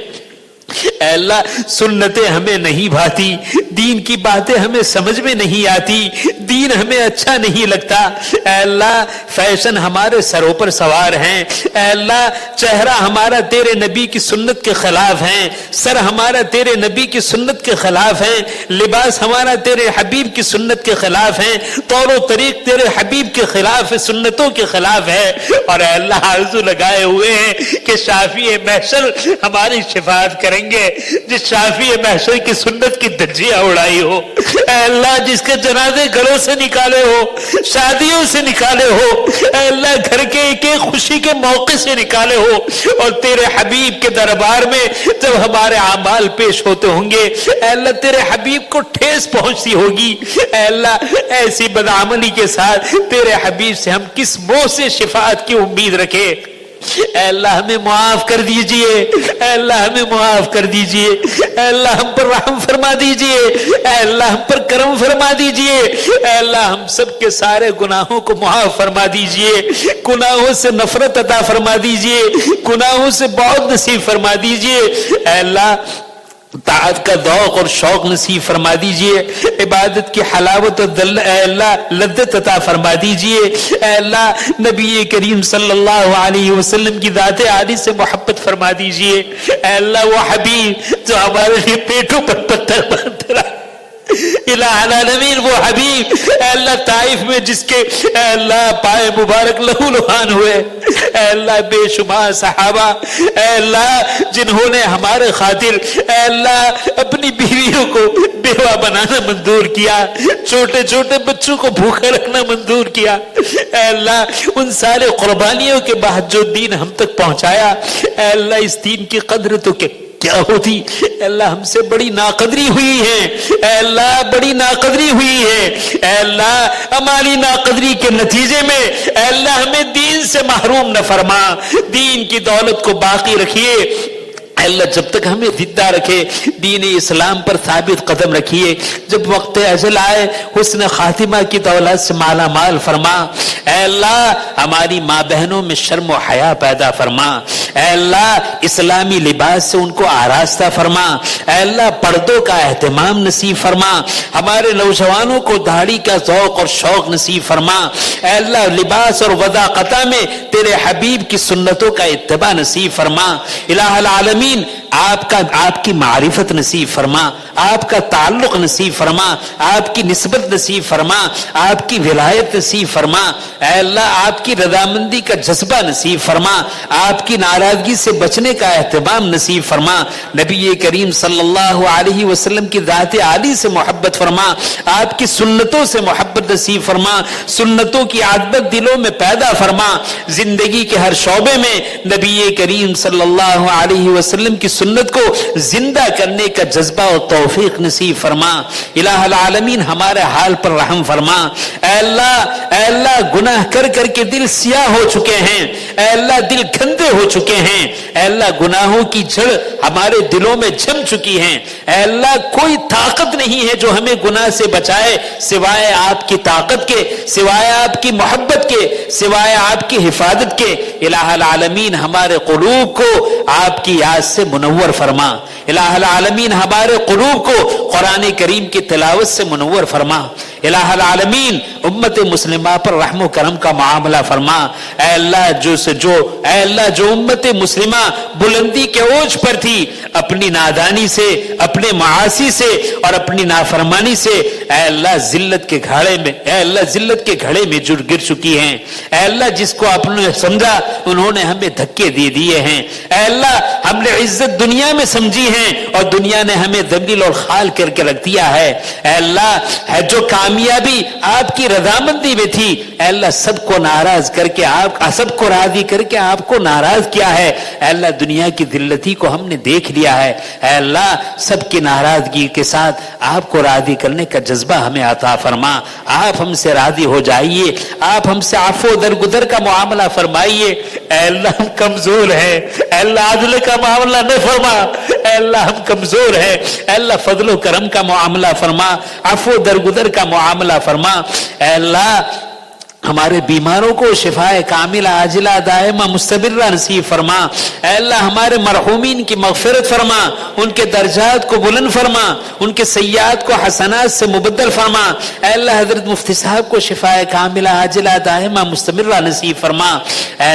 اے اللہ سنتیں ہمیں نہیں بھاتی، دین کی باتیں ہمیں سمجھ میں نہیں آتی، دین ہمیں اچھا نہیں لگتا۔ اے اللہ فیشن ہمارے سروں پر سوار ہیں، اے اللہ چہرہ ہمارا تیرے نبی کی سنت کے خلاف ہے، سر ہمارا تیرے نبی کی سنت کے خلاف ہے، لباس ہمارا تیرے حبیب کی سنت کے خلاف ہے، طور و طریق تیرے حبیب کے خلاف ہے، سنتوں کے خلاف ہے۔ اور اے اللہ آرزو لگائے ہوئے ہیں کہ شافی محشر ہماری شفاعت کریں گے، جس شافی محشر کی سنت کی دھجیاں اڑائی ہو، اے اللہ جس کے جنازے گھروں سے نکالے ہو، شادیوں سے نکالے ہو، اے اللہ گھر کے ایک ایک خوشی کے موقع سے نکالے ہو، اور تیرے حبیب کے دربار میں جب ہمارے اعمال پیش ہوتے ہوں گے، اے اللہ تیرے حبیب کو ٹھیس پہنچتی ہوگی۔ اے اللہ ایسی بدعملی کے ساتھ تیرے حبیب سے ہم کس منہ سے شفاعت کی امید رکھے؟ اے اللہ ہمیں معاف کر دیجئے، اے اللہ ہمیں معاف کر دیجئے، اے اللہ ہم پر رحم فرما دیجئے، اے اللہ ہم پر کرم فرما دیجئے، اے اللہ ہم سب کے سارے گناہوں کو معاف فرما دیجئے، گناہوں سے نفرت عطا فرما دیجئے، گناہوں سے بعد نصیب فرما دیجئے۔ اے اللہ طاعت کا ذوق اور شوق نصیب فرما دیجئے، عبادت کی حلاوت اور اے اللہ لذت عطا فرما دیجئے۔ اے اللہ نبی کریم صلی اللہ علیہ وسلم کی ذات عالی سے محبت فرما دیجئے۔ اے اللہ وہ حبیب جو ہمارے لیے پیٹوں پر پتھر باندھ رہا، الہ العالمین وہ حبیب اے اللہ طائف میں جس کے اے اللہ پائے مبارک لہو لہان ہوئے، اے اللہ بے شمار صحابہ اے اللہ جنہوں نے ہمارے خاطر اے اللہ اپنی بیویوں کو بیوہ بنانا منظور کیا، چھوٹے چھوٹے بچوں کو بھوکے رکھنا منظور کیا، اے اللہ ان سارے قربانیوں کے بعد جو دین ہم تک پہنچایا، اے اللہ اس دین کی قدر تو کیا ہوتی؟ اے اللہ ہم سے بڑی ناقدری ہوئی ہے، اے اللہ بڑی ناقدری ہوئی ہے، اے اللہ ہماری ناقدری کے نتیجے میں اے اللہ ہمیں دین سے محروم نہ فرما، دین کی دولت کو باقی رکھیے، اے اللہ جب تک ہمیں زندہ رکھے، دین اسلام پر ثابت قدم رکھیے، جب وقت اجل آئے حسن خاتمہ کی دولت سے مالا مال فرما، اے اللہ ہماری ماں بہنوں میں شرم و حیا پیدا فرما، اے اللہ اسلامی لباس سے ان کو آراستہ فرما، اے اللہ پردوں کا اہتمام نصیب فرما، ہمارے نوجوانوں کو داڑھی کا ذوق اور شوق نصیب فرما، اے اللہ لباس اور وضاقتہ میں تیرے حبیب کی سنتوں کا اتباع نصیب فرما۔ الہ العالمین آپ کی معرفت نصیب فرما، آپ کا تعلق نصیب فرما، آپ کی نسبت نصیب فرما، آپ کی ولایت نصیب فرما، اے اللہ آپ کی رضامندی کا جذبہ نصیب فرما، آپ کی ناراضگی سے بچنے کا اہتمام نصیب فرما، نبی کریم صلی اللہ علیہ وسلم کی ذات عالی سے محبت فرما، آپ کی سنتوں سے محبت نصیب فرما، سنتوں کی عادت دلوں میں پیدا فرما، زندگی کے ہر شعبے میں نبی کریم صلی اللہ علیہ وسلم کی سنت کو زندہ کرنے کا جذبہ اور توفیق نصیب فرما۔ الہ العالمین ہمارے حال پر رحم فرما۔ اے اللہ گناہ کر کر کے دل سیاہ ہو چکے ہیں، اے اللہ دل گندے ہو چکے ہیں، اے اللہ گناہوں کی جڑ ہمارے دلوں میں جم چکی ہیں، اے اللہ کوئی طاقت نہیں ہے جو ہمیں گناہ سے بچائے سوائے آپ کی طاقت کے، سوائے آپ کی محبت کے، سوائے آپ کی حفاظت کے۔ الہ العالمین ہمارے قلوب کو آپ کی یاد سے منور فرما، الہ العالمین ہمارے قلوب کو قرآن کریم کی تلاوت سے منور فرما، الہ العالمین امت مسلمہ پر رحم و کرم کا معاملہ فرما۔ اے اللہ جو امت مسلمہ بلندی کے اوج پر تھی، اپنی نادانی سے، اپنے معاصی سے اور اپنی نافرمانی سے اے اللہ ذلت کے گھڑے میں گر چکی ہیں، اے اللہ جس کو آپ نے سمجھا انہوں نے ہمیں دھکے دے دیے ہیں، اے اللہ ہم نے عزت دنیا میں سمجھی ہیں اور دنیا نے ہمیں ذلیل اور خال کر کے رکھ دیا ہے، اے اللہ جو کامیابی آپ کی رضامندی میں تھی، اے اللہ سب کو ناراض کر کے سب کو راضی کر کے آپ کو ناراض کیا ہے، اے اللہ دنیا کی ذلتی کو ہم نے دیکھ لیا ہے، اے اللہ سب کی ناراضگی کے ساتھ آپ کو راضی کرنے کا جذبہ ہمیں عطا فرما، آپ ہم سے راضی ہو جائیے، آپ ہم سے عفو درگزر کا معاملہ فرمائیے۔ اے اللہ ہم کمزور ہیں، اے اللہ عدل کا معاملہ نہ فرما، اے اللہ ہم کمزور ہیں، اے اللہ فضل و کرم کا معاملہ فرما، عفو درگزر کا معاملہ فرما، اے اللہ ہمارے بیماروں کو شفائے کاملہ عاجلہ دائمہ مستمرہ نصیب فرما، اے اللہ ہمارے مرحومین کی مغفرت فرما، ان کے درجات کو بلند فرما، ان کے سیئات کو حسنات سے مبدل فرما، اے اللہ حضرت مفتی صاحب کو شفائے کاملہ عاجلہ دائمہ مستمرہ نصیب فرما۔ اے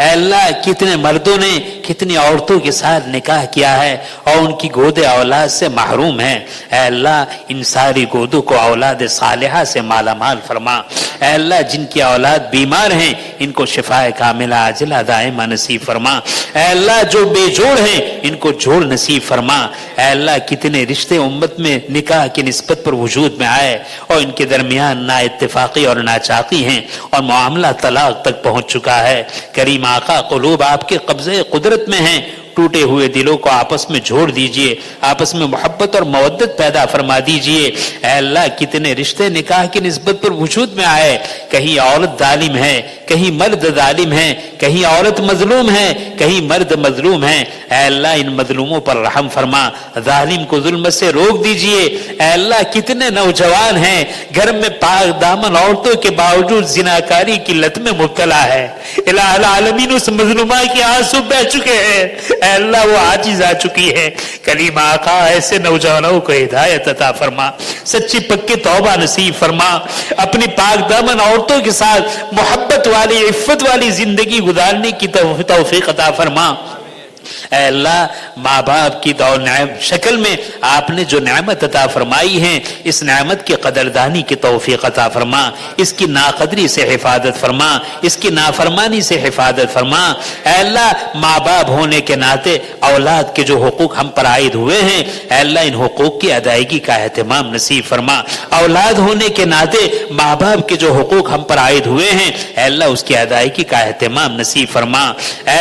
اللہ کتنے مردوں نے کتنی عورتوں کے ساتھ نکاح کیا ہے اور ان کی گود اولاد سے محروم ہیں، اے اللہ ان ساری گودوں کو اولاد صالحہ سے مالا مال فرما، اے اللہ جن کی اولاد بیمار ہیں ان کو شفاء کاملہ عاجلہ دائمہ نصیب فرما، اے اللہ جو بے جوڑ ہیں ان کو جوڑ نصیب فرما، اے اللہ کتنے رشتے امت میں نکاح کی نسبت پر وجود میں آئے اور ان کے درمیان نا اتفاقی اور ناچاقی ہیں اور معاملہ طلاق تک پہنچ چکا ہے، کریم آقا قلوب آپ کے قبضے قدرت میں ہیں، ٹوٹے ہوئے دلوں کو آپس میں جوڑ دیجئے، آپس میں محبت اور مودت پیدا فرما دیجئے، اے اللہ کتنے رشتے نکاح کی نسبت پر وجود میں آئے، کہیں عورت ظالم ہے، کہیں مرد ظالم ہے، کہیں عورت مظلوم ہے، کہیں مرد مظلوم ہے، اے اللہ ان مظلوموں پر رحم فرما، ظالم کو ظلم سے روک دیجئے، اے اللہ کتنے نوجوان ہیں گھر میں پاک دامن عورتوں کے باوجود زناکاری کی لت میں مبتلا ہے، الہ العالمین اس مظلومہ کے آنسو بہہ چکے ہیں، اے اللہ وہ عاجز آ چکی ہے، کلیم آقا ایسے نوجوانوں کو ہدایت عطا فرما، سچی پکی توبہ نصیب فرما، اپنی پاک دامن عورتوں کے ساتھ محبت والی عفت والی زندگی گزارنے کی توفیق عطا فرما۔ اے اللہ ماں باپ کی شکل میں آپ نے جو نعمت عطا فرمائی ہے اس نعمت کی قدردانی کی توفیق عطا فرما، اس کی ناقدری سے حفاظت فرما، اس کی نافرمانی سے حفاظت فرما، اے اللہ ماں باپ ہونے کے ناطے اولاد کے جو حقوق ہم پر عائد ہوئے ہیں اے اللہ ان حقوق کی ادائیگی کا اہتمام نصیب فرما، اولاد ہونے کے ناطے ماں باپ کے جو حقوق ہم پر عائد ہوئے ہیں اے اللہ اس کی ادائیگی کا اہتمام نصیب فرما، اے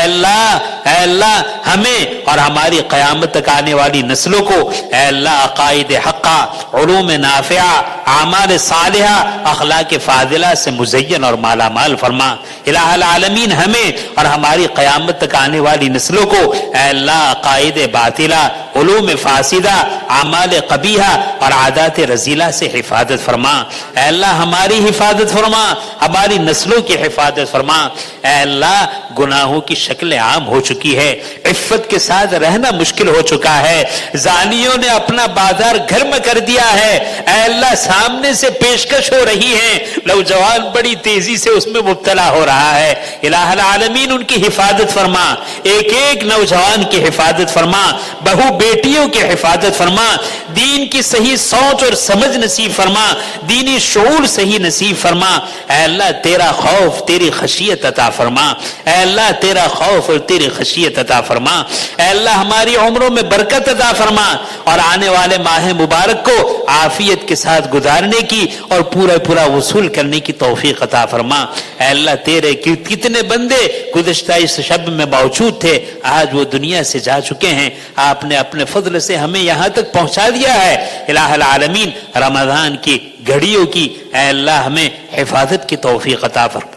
اللہ ہمیں اور ہماری قیامت تک آنے والی نسلوں کو اے اللہ عقائد حقہ، علوم نافعہ، اعمال صالحہ، اخلاق فاضلہ سے مزین اور مالا مال فرما، الہ العالمین ہمیں اور ہماری قیامت تک آنے والی نسلوں کو اے اللہ عقائد باطلہ، علوم فاسدہ، اعمال قبیحہ اور عادات رذیلہ سے حفاظت فرما، اے اللہ ہماری حفاظت فرما، ہماری نسلوں کی حفاظت فرما، اے اللہ گناہوں کی شکل عام ہو چکی ہے، عفت کے ساتھ رہنا مشکل ہو چکا ہے. زانیوں نے اپنا بازار گھر میں کر دیا ہے. اے اللہ سامنے سے پیشکش ہو رہی ہیں, نوجوان بڑی تیزی سے اس میں مبتلا ہو رہا ہے. الہ العالمین ان کی حفاظت فرما, ایک ایک نوجوان کی حفاظت فرما, بہو بیٹیوں کی حفاظت فرما, دین کی صحیح سوچ اور سمجھ نصیب فرما, دینی شعور صحیح نصیب فرما. اے اللہ تیرا خوف تیری خشیت عطا فرما. اے اللہ تیرا خوف اور تیری خشیت عطا فرما. اے اللہ ہماری عمروں میں برکت عطا فرما اور آنے والے ماہ مبارک کو عافیت کے ساتھ گزارنے کی اور پورا وصول کرنے کی توفیق عطا فرما. اے اللہ تیرے کتنے بندے گزشتہ اس شب میں موجود تھے, آج وہ دنیا سے جا چکے ہیں. آپ نے اپنے فضل سے ہمیں یہاں تک پہنچا دیا ہے. الہ العالمین رمضان کی گھڑیوں کی اے اللہ ہمیں حفاظت کی توفیق عطا فرما.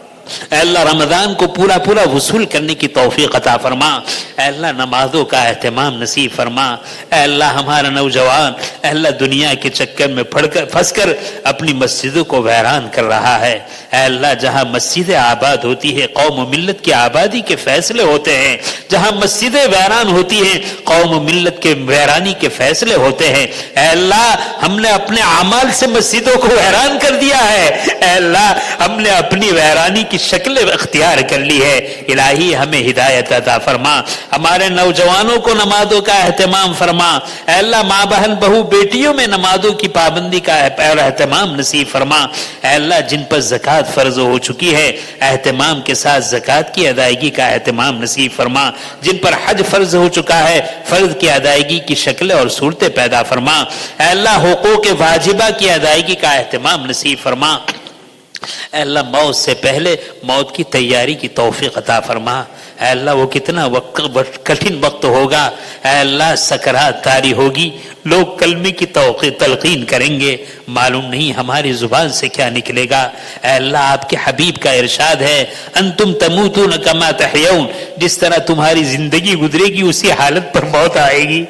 اے اللہ رمضان کو پورا وصول کرنے کی توفیق عطا فرما. اے اللہ نمازوں کا اہتمام نصیب فرما. اے اللہ ہمارا نوجوان اے اللہ دنیا کے چکر میں پھنس کر اپنی مسجدوں کو ویران کر رہا ہے. اے اللہ جہاں مسجدیں آباد ہوتی ہے قوم و ملت کی آبادی کے فیصلے ہوتے ہیں, جہاں مسجدیں ویران ہوتی ہیں قوم و ملت کے ویرانی کے فیصلے ہوتے ہیں. اے اللہ ہم نے اپنے اعمال سے مسجدوں کو ویران کر دیا ہے. اے اللہ ہم نے اپنی ویرانی کی شکل اختیار کر لی ہے. الہی ہمیں ہدایت عطا فرما, ہمارے نوجوانوں کو نمازوں کا اہتمام فرما. اے اللہ ماں بہن بہو بیٹیوں میں نمازوں کی پابندی کا اہتمام نصیب فرما. اے اللہ جن پر زکوٰۃ فرض ہو چکی ہے اہتمام کے ساتھ زکوٰۃ کی ادائیگی کا اہتمام نصیب فرما. جن پر حج فرض ہو چکا ہے فرض کی ادائیگی کی شکلیں اور صورتیں پیدا فرما. اے اللہ حقوق واجبہ کی ادائیگی کا اہتمام نصیب فرما. اے اللہ موت سے پہلے موت کی تیاری کی توفیق عطا فرما. اے اللہ وہ کتنا کٹھن وقت ہوگا. اے اللہ سکرات طاری ہوگی, لوگ کلمے کی تلقین کریں گے, معلوم نہیں ہماری زبان سے کیا نکلے گا. اے اللہ آپ کے حبیب کا ارشاد ہے انتم تموتون کما تحیون, جس طرح تمہاری زندگی گزرے گی اسی حالت پر موت آئے گی.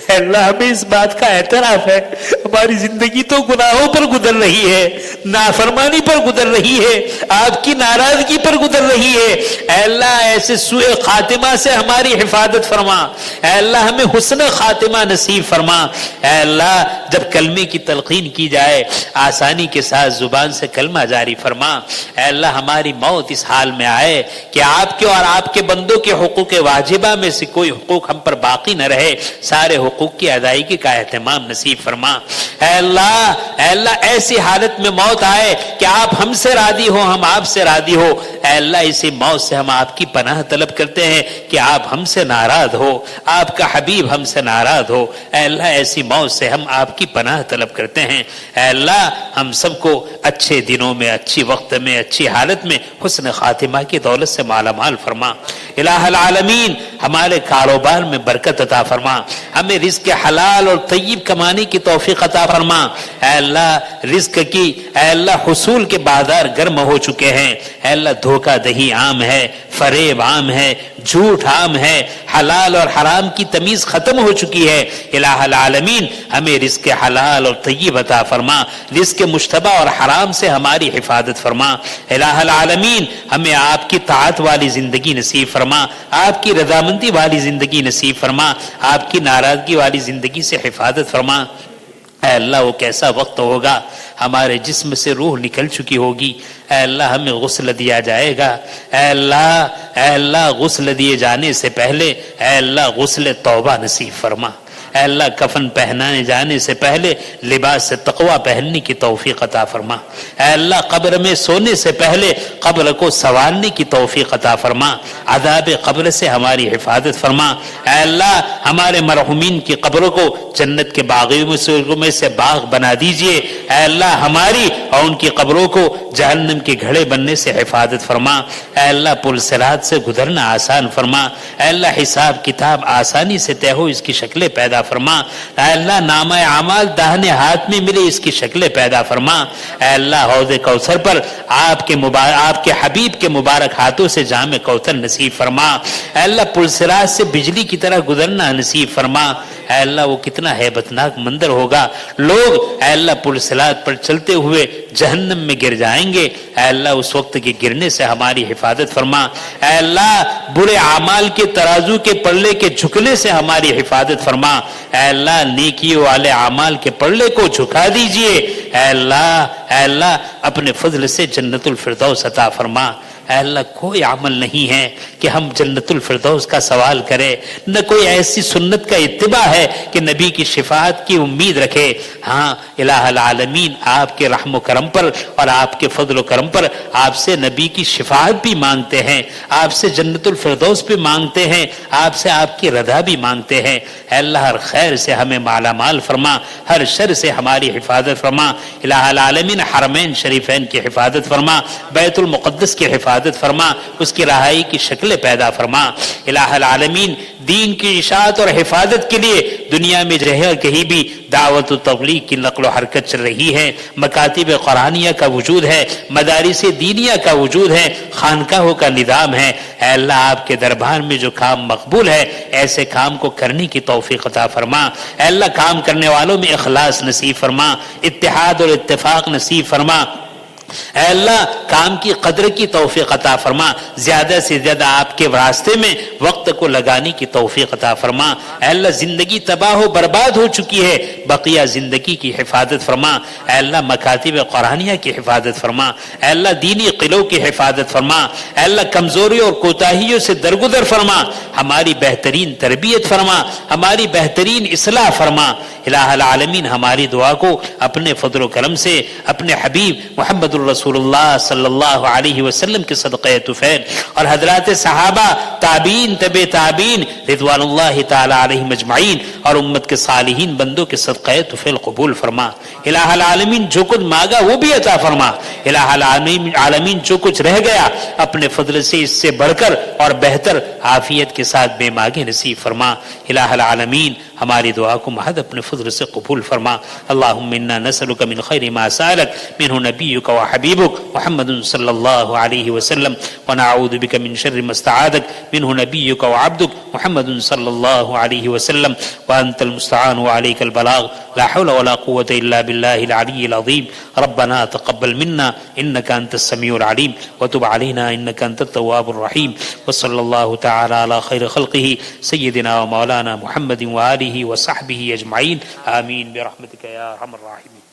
اے اللہ ہمیں اس بات کا اعتراف ہے ہماری زندگی تو گناہوں پر گزر رہی ہے, نافرمانی پر گزر رہی ہے, آپ کی ناراضگی پر گزر رہی ہے. اے اللہ ایسے سوء خاتمہ سے ہماری حفاظت فرما. اے اللہ ہمیں حسن خاتمہ نصیب فرما. اے اللہ جب کلمے کی تلقین کی جائے آسانی کے ساتھ زبان سے کلمہ جاری فرما. اے اللہ ہماری موت اس حال میں آئے کہ آپ کے اور آپ کے بندوں کے حقوق واجبہ میں سے کوئی حقوق ہم پر باقی نہ رہے, سارے حقوق کی ادائیگی کا اہتمام نصیب فرما. اے اللہ ایسی حالت میں موت آئے کہ آپ ہم سے راضی ہو ہم آپ سے راضی ہو. اے اللہ اسی موت سے ہم آپ کی پناہ طلب کرتے ہیں کہ آپ ہم سے ناراض ہو, آپ کا حبیب ہم سے ناراض ہو. اے اللہ ایسی موت سے ہم آپ کی پناہ طلب کرتے ہیں. اے اللہ ہم سب کو اچھے دنوں میں اچھی وقت میں اچھی حالت میں حسن خاتمہ کی دولت سے مالا مال فرما. الہ العالمین ہمارے کاروبار میں برکت عطا فرما, ہمیں رزق حلال اور طیب کمانے کی توفیق عطا فرما. اے اللہ رزق کی اے اللہ حصول کے بازار گرم ہو چکے ہیں. اے اللہ دھوکہ دہی عام ہے, فریب عام ہے, جھوٹ عام ہے, حلال اور حرام کی تمیز ختم ہو چکی ہے. الہ العالمین ہمیں رزق حلال اور طیب عطا فرما, رزق مشتبہ اور حرام سے ہماری حفاظت فرما. الہ العالمین ہمیں آپ کی طاعت والی زندگی نصیب فرما, آپ کی رضامندی والی زندگی نصیب فرما, آپ کی ناراضگی والی زندگی سے حفاظت فرما. اے اللہ وہ کیسا وقت ہوگا ہمارے جسم سے روح نکل چکی ہوگی. اے اللہ ہمیں غسل دیا جائے گا. اے اللہ غسل دیے جانے سے پہلے اے اللہ غسل توبہ نصیب فرما. اے اللہ کفن پہنانے جانے سے پہلے لباس تقوی پہننے کی توفیق عطا فرما. اے اللہ قبر میں سونے سے پہلے قبر کو سنوارنے کی توفیق عطا فرما. عذاب قبر سے ہماری حفاظت فرما. اے اللہ ہمارے مرحومین کی قبروں کو جنت کے باغیوں میں سے باغ بنا دیجئے. اے اللہ ہماری اور ان کی قبروں کو جہنم کے گھڑے بننے سے حفاظت فرما. اے اللہ پل صراط سے گزرنا آسان فرما. اے اللہ حساب کتاب آسانی سے طے ہو اس کی شکلیں پیدا فرما. اے اللہ نامہ اعمال داہنے ہاتھ میں ملے اس کی شکلیں پیدا فرما. اے اللہ حوض کوثر پر آپ کے حبیب کے مبارک ہاتھوں سے جام کوثر نصیب فرما. اے اللہ پل صراط سے بجلی کی طرح گزرنا نصیب فرما. اے اللہ وہ کتنا ہیبتناک منظر ہوگا، لوگ اے اللہ پل صراط پر چلتے ہوئے جہنم میں گر جائیں گے، اے اللہ اس وقت کے گرنے سے ہماری حفاظت فرما، اے اللہ برے اعمال کے ترازو کے پلے کے جھکنے سے ہماری حفاظت فرما، اے اللہ نیکیوں والے اعمال کے پلے کو جھکا دیجئے، اے اللہ اپنے فضل سے جنت الفردوس عطا فرما۔ اے اللہ کوئی عمل نہیں ہے کہ ہم جنت الفردوس کا سوال کرے، نہ کوئی ایسی سنت کا اتباع ہے کہ نبی کی شفاعت کی امید رکھے۔ ہاں الہ العالمین آپ کے رحم و کرم پر اور آپ کے فضل و کرم پر آپ سے نبی کی شفاعت بھی مانگتے ہیں، آپ سے جنت الفردوس بھی مانگتے ہیں، آپ سے آپ کی رضا بھی مانگتے ہیں۔ اے اللہ ہر خیر سے ہمیں مالا مال فرما، ہر شر سے ہماری حفاظت فرما۔ الہ العالمین حرمین شریفین کی حفاظت فرما، بیت المقدس کی حفاظت فرما، اس کی رہائی کی شکلیں پیدا فرما۔ الہ العالمین دین کی اشاعت اور حفاظت کے لیے دنیا میں رہے کہیں بھی دعوت و تبلیغ کی نقل و حرکت چل رہی ہے، مکاتب قرآنیہ کا وجود ہے، مدارس دینیہ کا وجود ہے، خانقاہوں کا نظام ہے۔ اے اللہ آپ کے دربار میں جو کام مقبول ہے ایسے کام کو کرنے کی توفیق عطا فرما۔ اے اللہ کام کرنے والوں میں اخلاص نصیب فرما، اتحاد اور اتفاق نصیب فرما۔ اے اللہ کام کی قدر کی توفیق عطا فرما، زیادہ سے زیادہ آپ کے راستے میں وقت کو لگانے کی توفیق عطا فرما۔ اے اللہ زندگی تباہ و برباد ہو چکی ہے، بقیہ زندگی کی حفاظت فرما۔ اے اللہ مکاتب قرآنیہ کی حفاظت فرما، اے اللہ دینی قلعوں کی حفاظت فرما، اے اللہ کمزوری اور کوتاہیوں سے درگزر فرما، ہماری بہترین تربیت فرما، ہماری بہترین اصلاح فرما۔ الہ العالمین ہماری دعا کو اپنے فضل و کرم سے اپنے حبیب محمد الرسول اللہ صلی اللہ علیہ وسلم کے صدقہ طفیل اور حضرات صحابہ تابعین تبع تابعین رضوان اللہ تعالی علیہم اجمعین اور امت کے صالحین بندوں کے صدقہ طفیل قبول فرما۔ الہ العالمین جو کچھ مانگا وہ بھی عطا فرما۔ الہ العالمین جو کچھ رہ گیا اپنے فضل سے اس سے بڑھ کر اور بہتر عافیت کے ساتھ بے مانگے نصیب فرما۔ الہ العالمین ہماری دعا کو محض اپنے فضل سے قبول فرما۔ اللہم انا نسألک من خیر ما سألک منہ نبیک وحبیبک محمد صلی اللہ علیہ وسلم ونعوذ بک من شر ما استعاذک منہ نبیک وعبدک محمد صلی اللہ علیہ وسلم وانت المستعان وعلیک البلاغ لا حول ولا قوة الا باللہ العلی العظیم ربنا تقبل منا انک انت السمیع العلیم وتب علینا انک انت التواب الرحیم وصلی اللہ تعالی علی خیر خلقہ سیدنا و مولانا محمد وآلہ وصحبہ اجمعین آمین برحمتک یا ارحم الراحمین۔